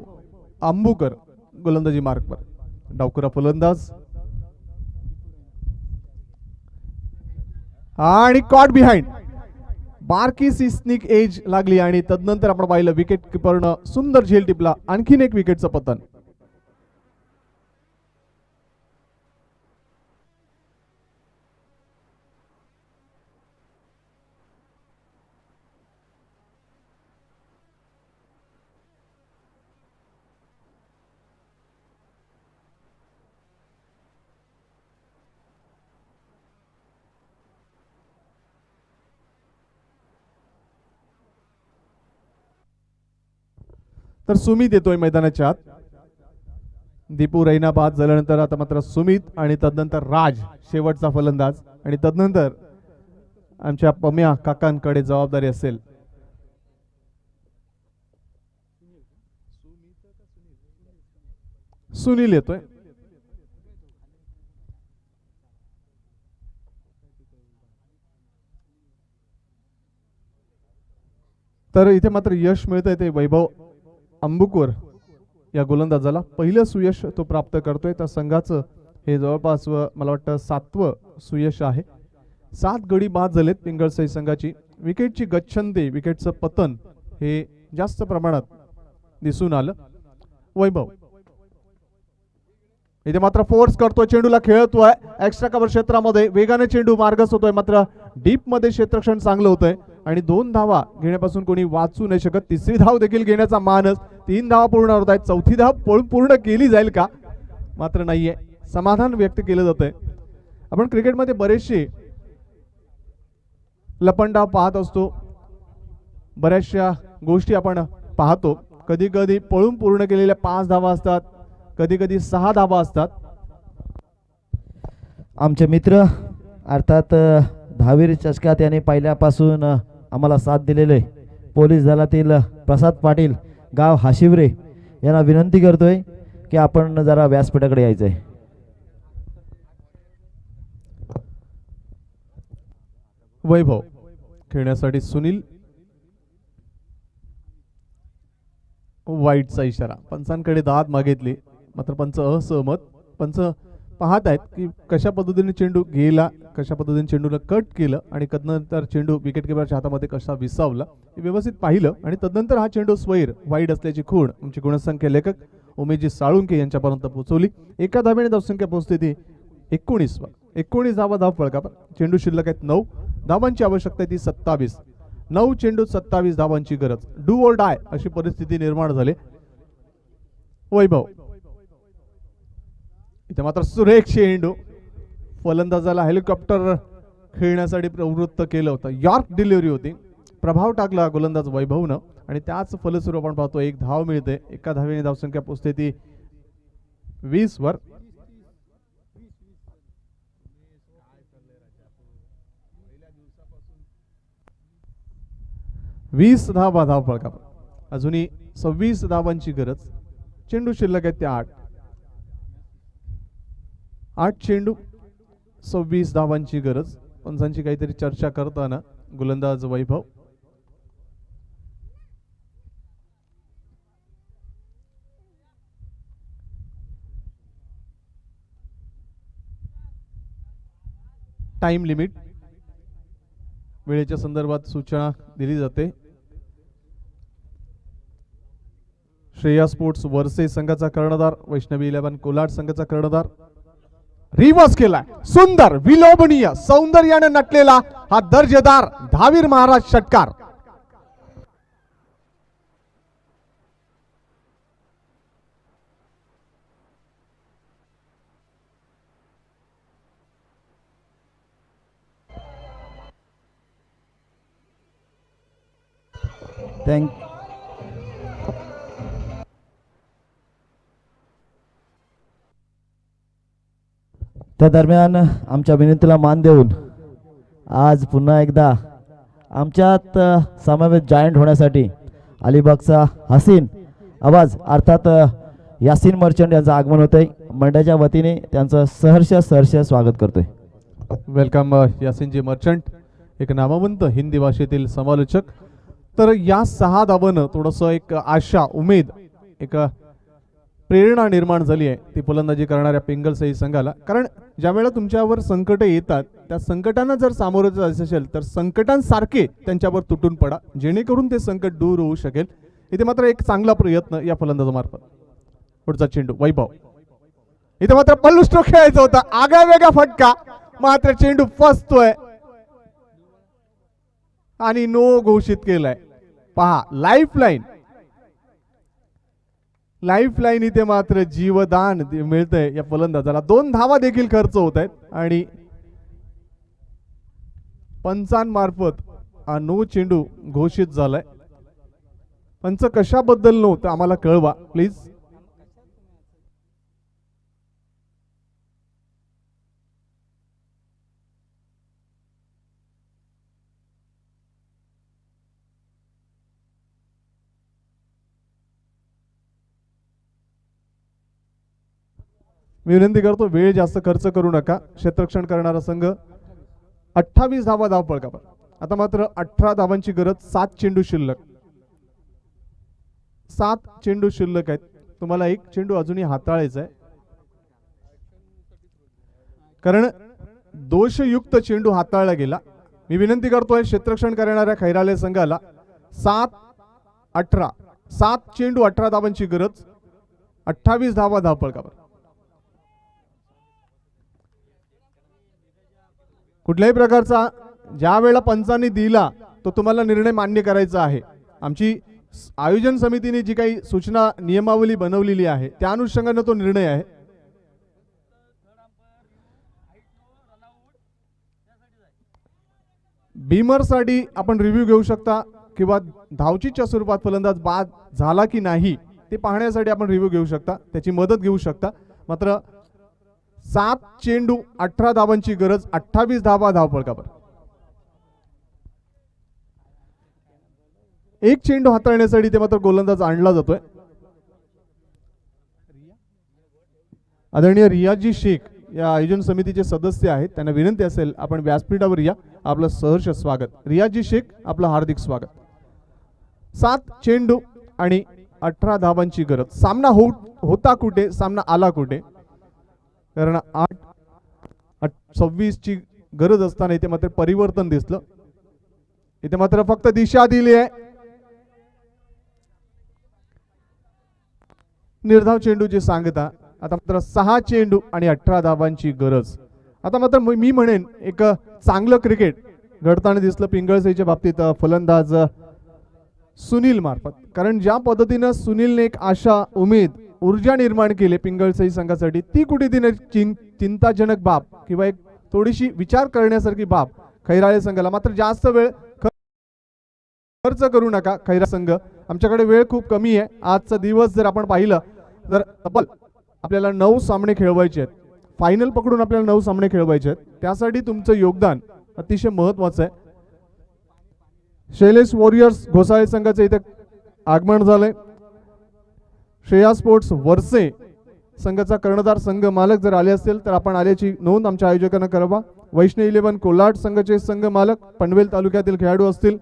आंबुकर गोलंदाजी मार्कवर. डावखुरा फलंदाज आणि कॉट बिहाइंड, बारकी सिस्निक एज लागली आणि तदनंतर आपण पाहिलं विकेट किपरनं सुंदर झेल टिपला. आणखीन एक विकेटचं पतन. तर सुमित येतोय मैदानाच्या आत. दीपू रैना बाद झाल्यानंतर आता मात्र सुमित आणि तदनंतर राज शेवटचा फलंदाज आणि तदनंतर आमच्या पम्या काकांकडे जबाबदारी असेल. सुनील येतोय. तर इथे मात्र यश मिळतंय ते वैभव अंबुकर या गोलंदाजाला पहिलं सुयश तो प्राप्त करतोय. त्या संघाचं हे जवळपास मला वाटतं 7वं सुयश आहे. 7 गडी बाद झालेत पिंगळसई संघाची. विकेटची गच्छंती, विकेटचं पतन हे जास्त प्रमाणात दिसून आलं. वैभव इथे मात्र फोर्स करतोय, चेंडूला खेळतोय एक्स्ट्रा कव्हर क्षेत्रामध्ये, वेगाने चेंडू मार्गस होतोय, मात्र डीप मध्ये क्षेत्ररक्षण चांगलं होतंय आणि 2 धावा घेण्यापासून कोणी वाचू नाही शकत. 3री धाव देखील घेण्याचा मानस, 3 धावा पूर्ण होत आहेत. 4थी धाव पूर्ण केली जाईल का, मात्र नाहीये. समाधान व्यक्त केलं जातंय. आपण क्रिकेटमध्ये बरेचसे लपंडाव पाहत असतो, बऱ्याचशा गोष्टी आपण पाहतो. कधी कधी पळून पूर्ण केलेल्या 5 धावा असतात, कधी कधी 6 धावा असतात. आमचे मित्र अर्थात 10वी चषकात यांनी पहिल्यापासून आम्हाला साथ दिलेले पोलीस दलातील प्रसाद पाटील गाव हाशिवरे यांना विनंती करतोय की आपण जरा व्यासपीठाकडे यायचंय. वैभव खेळण्यासाठी सुनील, वाईटचा इशारा. पंचांकडे दाद मागितली, मात्र पंच असहमत. पंच पाहत आहेत की कशा पद्धतीने चेंडू गेला, कशा पद्धतीने चेंडूला कट केलं आणि तदनंतर चेंडू विकेट किपरच्या हातामध्ये कसा विसावला हे व्यवस्थित पाहिलं आणि तदनंतर हा चेंडू स्वैर वाईड असल्याची खूण आमचे गुणसंख्या लेखक उमेशजी साळुंके यांच्यापर्यंत पोहोचवली. एका धावेने धावसंख्या पोहोचते ती 19 धावा धाव फळका. चेंडू शिल्लक आहेत 9, धावांची आवश्यकता आहे ती 27. 9 चेंडू 27 धावांची गरज. डू ऑर डाय अशी परिस्थिती निर्माण झाली. वैभव इथे मात्र सुरेख चेंडू, फलंदाजाला हेलिकॉप्टर खेळण्यासाठी प्रवृत्त केलं होतं. यॉर्क डिलिव्हरी होती, प्रभाव टाकला गोलंदाज वैभवनं आणि त्याच फलस्वरूप आपण पाहतो 1 धाव मिळते. एका धावेने धावसंख्या पोहोचते ती 20 वर. वीस धावा धाव फळका. अजूनही 26 धावांची गरज. चेंडू शिल्लक आहेत त्या 8 चेंडू 26 धावांची गरज. पंचांची काहीतरी चर्चा करताना गोलंदाज वैभव. टाइम लिमिट, वेळेच्या संदर्भात सूचना दिली जाते. श्रेया स्पोर्ट्स वर्से संघाचा कर्णधार, वैष्णवी 11 कोलाड संघाचा कर्णधार. रिवर्स केलाय, सुंदर विलोभनीय सौंदर्याने नटलेला हा दर्जेदार धावीर महाराज षटकार. त्या दरम्यान आमच्या विनंतीला मान देऊन आज पुन्हा एकदा आमच्यात समावेश जॉईंट होण्यासाठी अलिबागचा हसीन आवाज अर्थात यासीन मर्चंट यांचं आगमन होतंय. मंडळाच्या वतीने त्यांचं सहर्ष स्वागत करतोय. वेलकम यासीनजी मर्चंट, एक नामवंत हिंदी भाषेतील समालोचक. तर या 6 धावांना थोडंसं एक आशा, उमेद, एक प्रेरणा निर्माण झाली आहे ती फलंदाजी करणाऱ्या पिंगळसई संघाला. कारण ज्या वेळेला तुमच्यावर संकट येतात त्या संकटांना जर सामोरं जायचं असेल तर संकटांसारखे त्यांच्यावर तुटून पडा, जेणेकरून ते संकट दूर होऊ शकेल. इथे मात्र एक चांगला प्रयत्न या फलंदाजामार्फत. पुढचा चेंडू वैभव. इथे मात्र पल्लू स्ट्रोक खेळायचा होता, आगळा वेगळा फटका, मात्र चेंडू फसतोय आणि नो घोषित केलाय. पहा लाईफलाईन इथे मात्र जीवदान मिळतंय या फलंदाजाला. 2 धावा देखील खर्च होत आहेत आणि पंचांमार्फत हा नो चेंडू घोषित झालाय. पंच कशाबद्दल नव्हतं आम्हाला कळवा प्लीज. मी विनंती करतो वेळ जास्त खर्च करू नका. क्षेत्ररक्षण करणारा संघ 28 धावा धाव फळका. आता मात्र 18 धावांची गरज, 7 चेंडू शिल्लक. 7 चेंडू शिल्लक आहेत. तुम्हाला एक चेंडू अजूनही हाताळायचा आहे, कारण दोषयुक्त चेंडू हाताळला गेला. मी विनंती करतोय क्षेत्ररक्षण करणाऱ्या खैराले संघाला 7-18 7 चेंडू 18 धावांची गरज, 28 धावा धावपळकावर. कुठल्याही प्रकारचा ज्या वेळेला पंचांनी दिला तो तुम्हाला निर्णय मान्य करायचा आहे. आमची आयोजन समितीने जी काही सूचना नियमावली बनवलेली आहे त्या अनुषंगाने तो निर्णय आहे. बीमरसाठी आपण रिव्ह्यू घेऊ शकता किंवा धावचीच्या स्वरूपात फलंदाज बाद झाला की नाही ते पाहण्यासाठी आपण रिव्ह्यू घेऊ शकता, त्याची मदत घेऊ शकता. मात्र 7 चेंडू 18 धावांची गरज, 28 धावा धावपळकावर. एक चेंडू हाताळण्यासाठी ते मात्र गोलंदाज आणला जातोय. आदरणीय रियाजी शेख या आयोजन समितीचे सदस्य आहेत, त्यांना विनंती असेल आपण व्यासपीठावर या. आपलं सहर्ष स्वागत. रियाजी शेख, आपलं हार्दिक स्वागत. 7 चेंडू आणि 18 धावांची गरज. सामना होता कुठे, सामना आला कुठे, कारण 8-26 ची गरज असताना इथे मात्र परिवर्तन दिसलं. इथे मात्र फक्त दिशा दिली आहे. निर्धाव चेंडूची सांगता. आता मात्र 6 चेंडू आणि 18 धावांची गरज. आता मात्र मी म्हणेन एक चांगलं क्रिकेट घडताना दिसलं पिंगळसईच्या बाबतीत फलंदाज सुनील मार्फत. कारण ज्या पद्धतीनं सुनीलने एक आशा, उमेद, ऊर्जा निर्माण केली पिंगळसई संघासाठी, ती कुठे चिंताजनक बाब किंवा एक थोडीशी विचार करण्यासारखी बाब खैराळे संघाला. मात्र जास्त वेळ खर्च करू नका खैरा संघ, आमच्याकडे वेळ खूप कमी आहे. आजचा दिवस जर आपण पाहिलं तर तब्बल आपल्याला 9 सामने खेळवायचे आहेत. फायनल पकडून आपल्याला 9 सामने खेळवायचे आहेत. त्यासाठी तुमचं योगदान अतिशय महत्वाचं आहे. शैलेश वॉरियर्स घोसाळे संघाचे इथे आगमन झालंय. श्रेया स्पोर्ट्स वरसे संघाचा कर्णधार संघ मालक जर आले असतील तर आपण आल्याची नोंद आमच्या आयोजकांना करावा. वैष्णव 11 कोलाड संघाचे संघ मालक पनवेल तालुक्यातील खेळाडू असतील.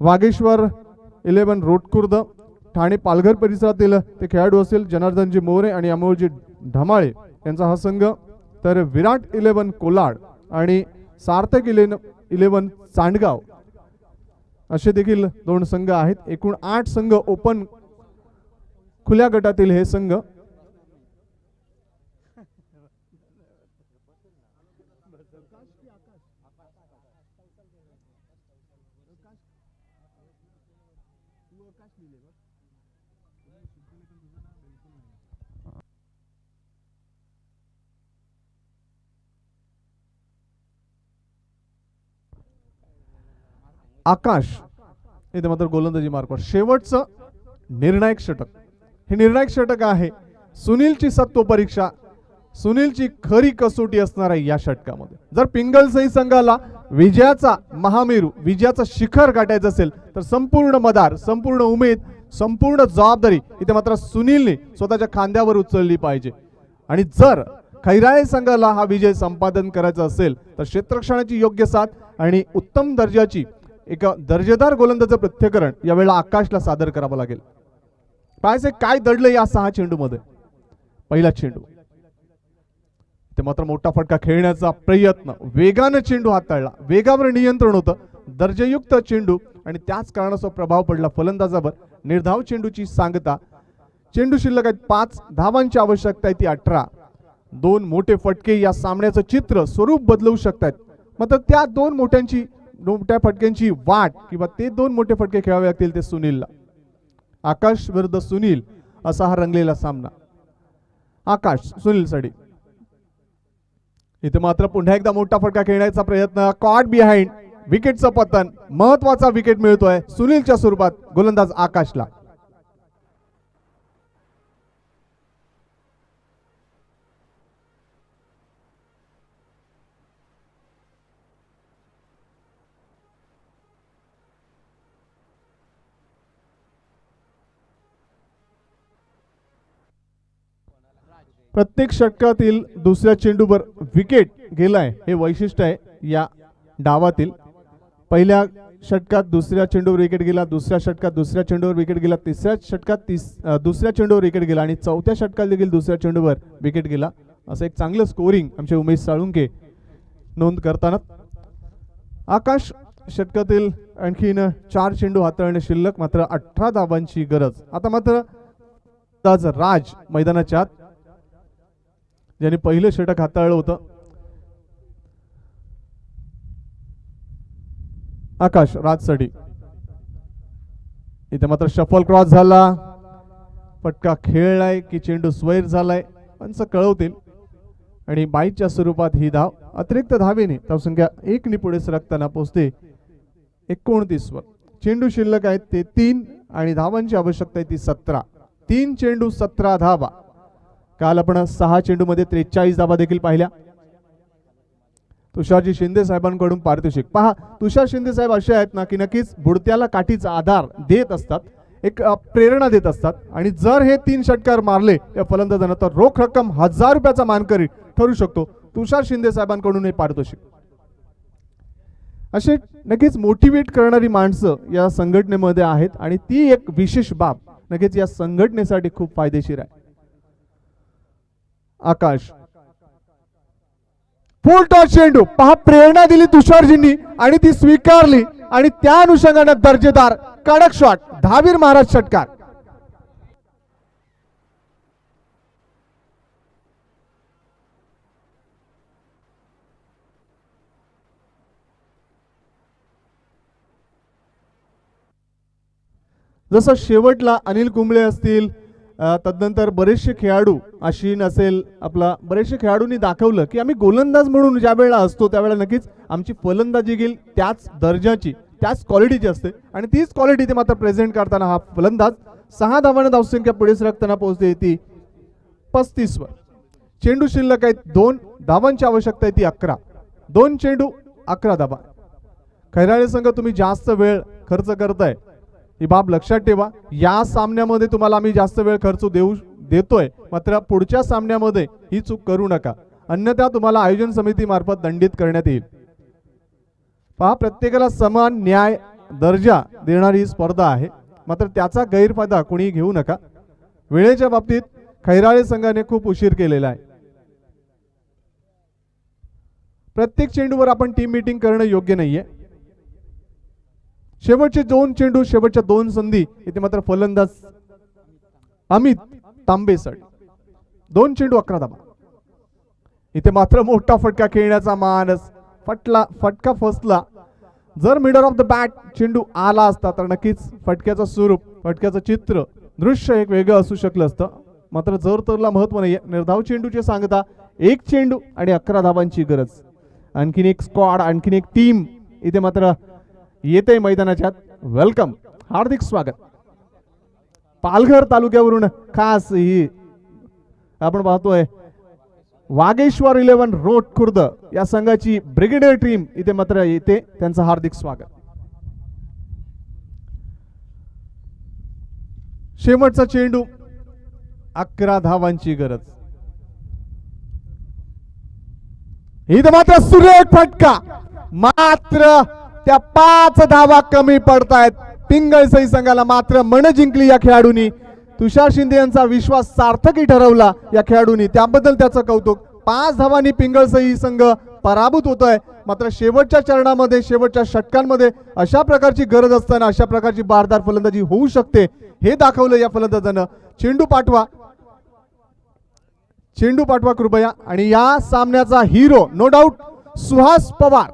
वागेश्वर 11 रोटकुर्द ठाणे पालघर परिसरातील ते खेळाडू असतील. जनार्दनजी मोरे आणि अमोलजी ढमाळे यांचा हा संघ. तर विराट 11 कोलाड आणि सार्थक 11 चांडगाव असे देखील 2 संघ आहेत. एकूण 8 संघ ओपन खुल्या गटातील हे संघ. आकाश इथे मात्र गोलंदाजी मार्कवर. शेवटचं निर्णायक षटक. हे निर्णायक षटक आहे. सुनीलची सत्व परीक्षा, सुनीलची खरी कसोटी असणार आहे या षटकामध्ये. जर पिंगळसई संघाला विजयाचा महामेरू, विजयाचं शिखर गाठायचं असेल तर संपूर्ण मदार, संपूर्ण उमेद, संपूर्ण जबाबदारी इथे मात्र सुनीलने स्वतःच्या खांद्यावर उचलली पाहिजे. आणि जर खैराळे संघाला हा विजय संपादन करायचा असेल तर क्षेत्ररक्षणाची योग्य साथ आणि उत्तम दर्जाची एक दर्जेदार गोलंदाज प्रत्येकरण यावेळेला आकाशला सादर करावं लागेल. पाहायचं काय दडलं या 6 चेंडूमध्ये. पहिला चेंडू ते मात्र मोठा फटका खेळण्याचा प्रयत्न, वेगानं चेंडू हाताळला, वेगावर नियंत्रण होतं, दर्जायुक्त चेंडू आणि त्याच कारणाचा प्रभाव पडला फलंदाजावर. निर्धाव चेंडूची सांगता. चेंडू शिल्लक आहेत 5 धावांची आवश्यकता आहे ती 18. 2 मोठे फटके या सामन्याचं चित्र, स्वरूप बदलवू शकतात. मात्र त्या 2 मोठ्या फटक्यांची वाट किंवा ते 2 मोठे फटके खेळावे लागतील ते सुनीलला. आकाश विरुद्ध सुनील असा हा रंगलेला सामना. आकाश सुनीलसाठी. इथे मात्र पुन्हा एकदा मोठा फटका खेळण्याचा प्रयत्न. कॉट बिहाइंड, विकेटचं पतन. महत्वाचा विकेट मिळतोय सुनीलच्या स्वरूपात गोलंदाज आकाशला. प्रत्येक षटकातील दुसऱ्या चेंडूवर विकेट गेलाय हे वैशिष्ट्य आहे या डावातील. पहिल्या षटकात दुसऱ्या चेंडूवर विकेट गेला, दुसऱ्या षटकात दुसऱ्या चेंडूवर विकेट गेला, तिसऱ्या षटकात दुसऱ्या चेंडूवर विकेट गेला आणि चौथ्या षटकात देखील दुसऱ्या चेंडूवर विकेट गेला. असं एक चांगलं स्कोरिंग आमचे उमेश साळुंके नोंद करताना. आकाश षटकातील आणखीन 4 चेंडू हाताळणे शिल्लक, मात्र 18 धावांची गरज. आता मात्र राज मैदानाच्या आत, ज्याने पहिलं षटक हाताळलं होतं. आकाश राजसाठी इथे मात्र शफल क्रॉस झाला, फटका खेळलाय की चेंडू स्वैर झालाय पंच कळवतील. आणि बाईच्या स्वरूपात ही धाव अतिरिक्त धावेने धावसंख्या 1 ने पुढे सरकताना पोहोचते 29 वर. चेंडू शिल्लक आहेत ते 3 आणि धावांची आवश्यकता आहे ती 17. 3 चेंडू 17 धावा. काल आपण 6 चेंडू मध्ये 43 धावा देखील पाहिल्या. तुषारजी शिंदे साहेबांकडून पारितोषिक पहा. तुषार शिंदे साहेब असे आहेत ना की नक्कीच बुडत्याला काठीचा आधार देत असतात, एक प्रेरणा देत असतात. आणि जर हे 3 षटकार मारले या फलंदाजांना तर रोख रक्कम 1000 रुपयाचा मानकरी ठरू शकतो. तुषार शिंदे साहेबांकडून हे पारितोषिक. असे नक्कीच मोटिवेट करणारी माणसं या संघटनेमध्ये आहेत आणि ती एक विशेष बाब नक्कीच या संघटनेसाठी खूप फायदेशीर आहे. आकाश फुल टॉस चेंडू पहा, प्रेरणा दिली तुषारजींनी आणि ती स्वीकारली आणि त्या अनुषंगाने दर्जेदार कडक शॉट, धावीर महाराज षटकार. जसं शेवटला अनिल कुंबळे असतील, तदनंतर बरेचसे खेळाडू, अश्विन असेल आपला, बरेचसे खेळाडूंनी दाखवलं की आम्ही गोलंदाज म्हणून ज्या वेळेला असतो त्यावेळेला नक्कीच आमची फलंदाजी गेली त्याच दर्जाची, त्याच क्वालिटीची असते आणि तीच क्वालिटी ते मात्र प्रेझेंट करताना हा फलंदाज 6 धावांना धावसंख्या पुढे सरकताना पोहोचते ती 35 वर. चेंडू शिल्लक आहेत 2, धावांची आवश्यकता आहे ती 11. 2 चेंडू 11 धावा. खैराळे संघ तुम्ही जास्त वेळ खर्च करताय ही बाब लक्षात ठेवा. या सामन्यामध्ये तुम्हाला आम्ही जास्त वेळ खर्च देतोय, मात्र पुढच्या सामन्यामध्ये ही चूक करू नका, अन्यथा तुम्हाला आयोजन समिती मार्फत दंडित करण्यात येईल. पहा, प्रत्येकाला समान न्याय दर्जा देणारी स्पर्धा आहे, मात्र त्याचा गैरफायदा कोणी घेऊ नका. वेळेच्या बाबतीत खैराळे संघाने खूप उशीर केलेला आहे. प्रत्येक चेंडूवर आपण टीम मीटिंग करणं योग्य नाहीये. शेवटचे 2 चेंडू, शेवटच्या 2 संधी इथे मात्र फलंदाज अमित तांबेसाठी 2 चेंडू 11 धावा. इथे मात्र मोठा फटका खेळण्याचा मानस, फटका फसला. जर मिडल ऑफ द बॅट चेंडू आला असता तर नक्कीच फटक्याचं स्वरूप, फटक्याचं चित्र, दृश्य एक वेगळं असू शकलं असतं. मात्र जर तरला महत्व नाहीये. निर्धाव चेंडूचे सांगता 1 चेंडू आणि 11 धावांची गरज. आणखीन एक स्क्वॉड, आणखीन एक टीम इथे मात्र येते मैदानाच्यात. वेलकम, हार्दिक स्वागत. पालघर तालुक्यावरून खास ही आपण पाहतोय वागेश्वर 11 रोड खुर्द या संघाची ब्रिगेडियर टीम इथे मात्र येते. त्यांचं हार्दिक स्वागत. शेवटचा चेंडू 11 धावांची गरज. इथे मात्र सुरेख फटका, मात्र त्या 5 धावा कमी पडतायत. पिंगळसई संघाला मात्र मन जिंकली या खेळाडूंनी. तुषार शिंदे यांचा विश्वास सार्थकी ठरवला या खेळाडूंनी, त्याबद्दल त्याचं कौतुक. 5 धावांनी पिंगळसई संघ पराभूत होतोय. मात्र शेवटच्या चरणामध्ये, शेवटच्या षटकांमध्ये अशा प्रकारची गरज असताना अशा प्रकारची बारदार फलंदाजी होऊ शकते हे दाखवलं या फलंदाजानं. चेंडू पाठवा, चेंडू पाठवा कृपया. आणि या सामन्याचा hero no doubt Suhas Pawar.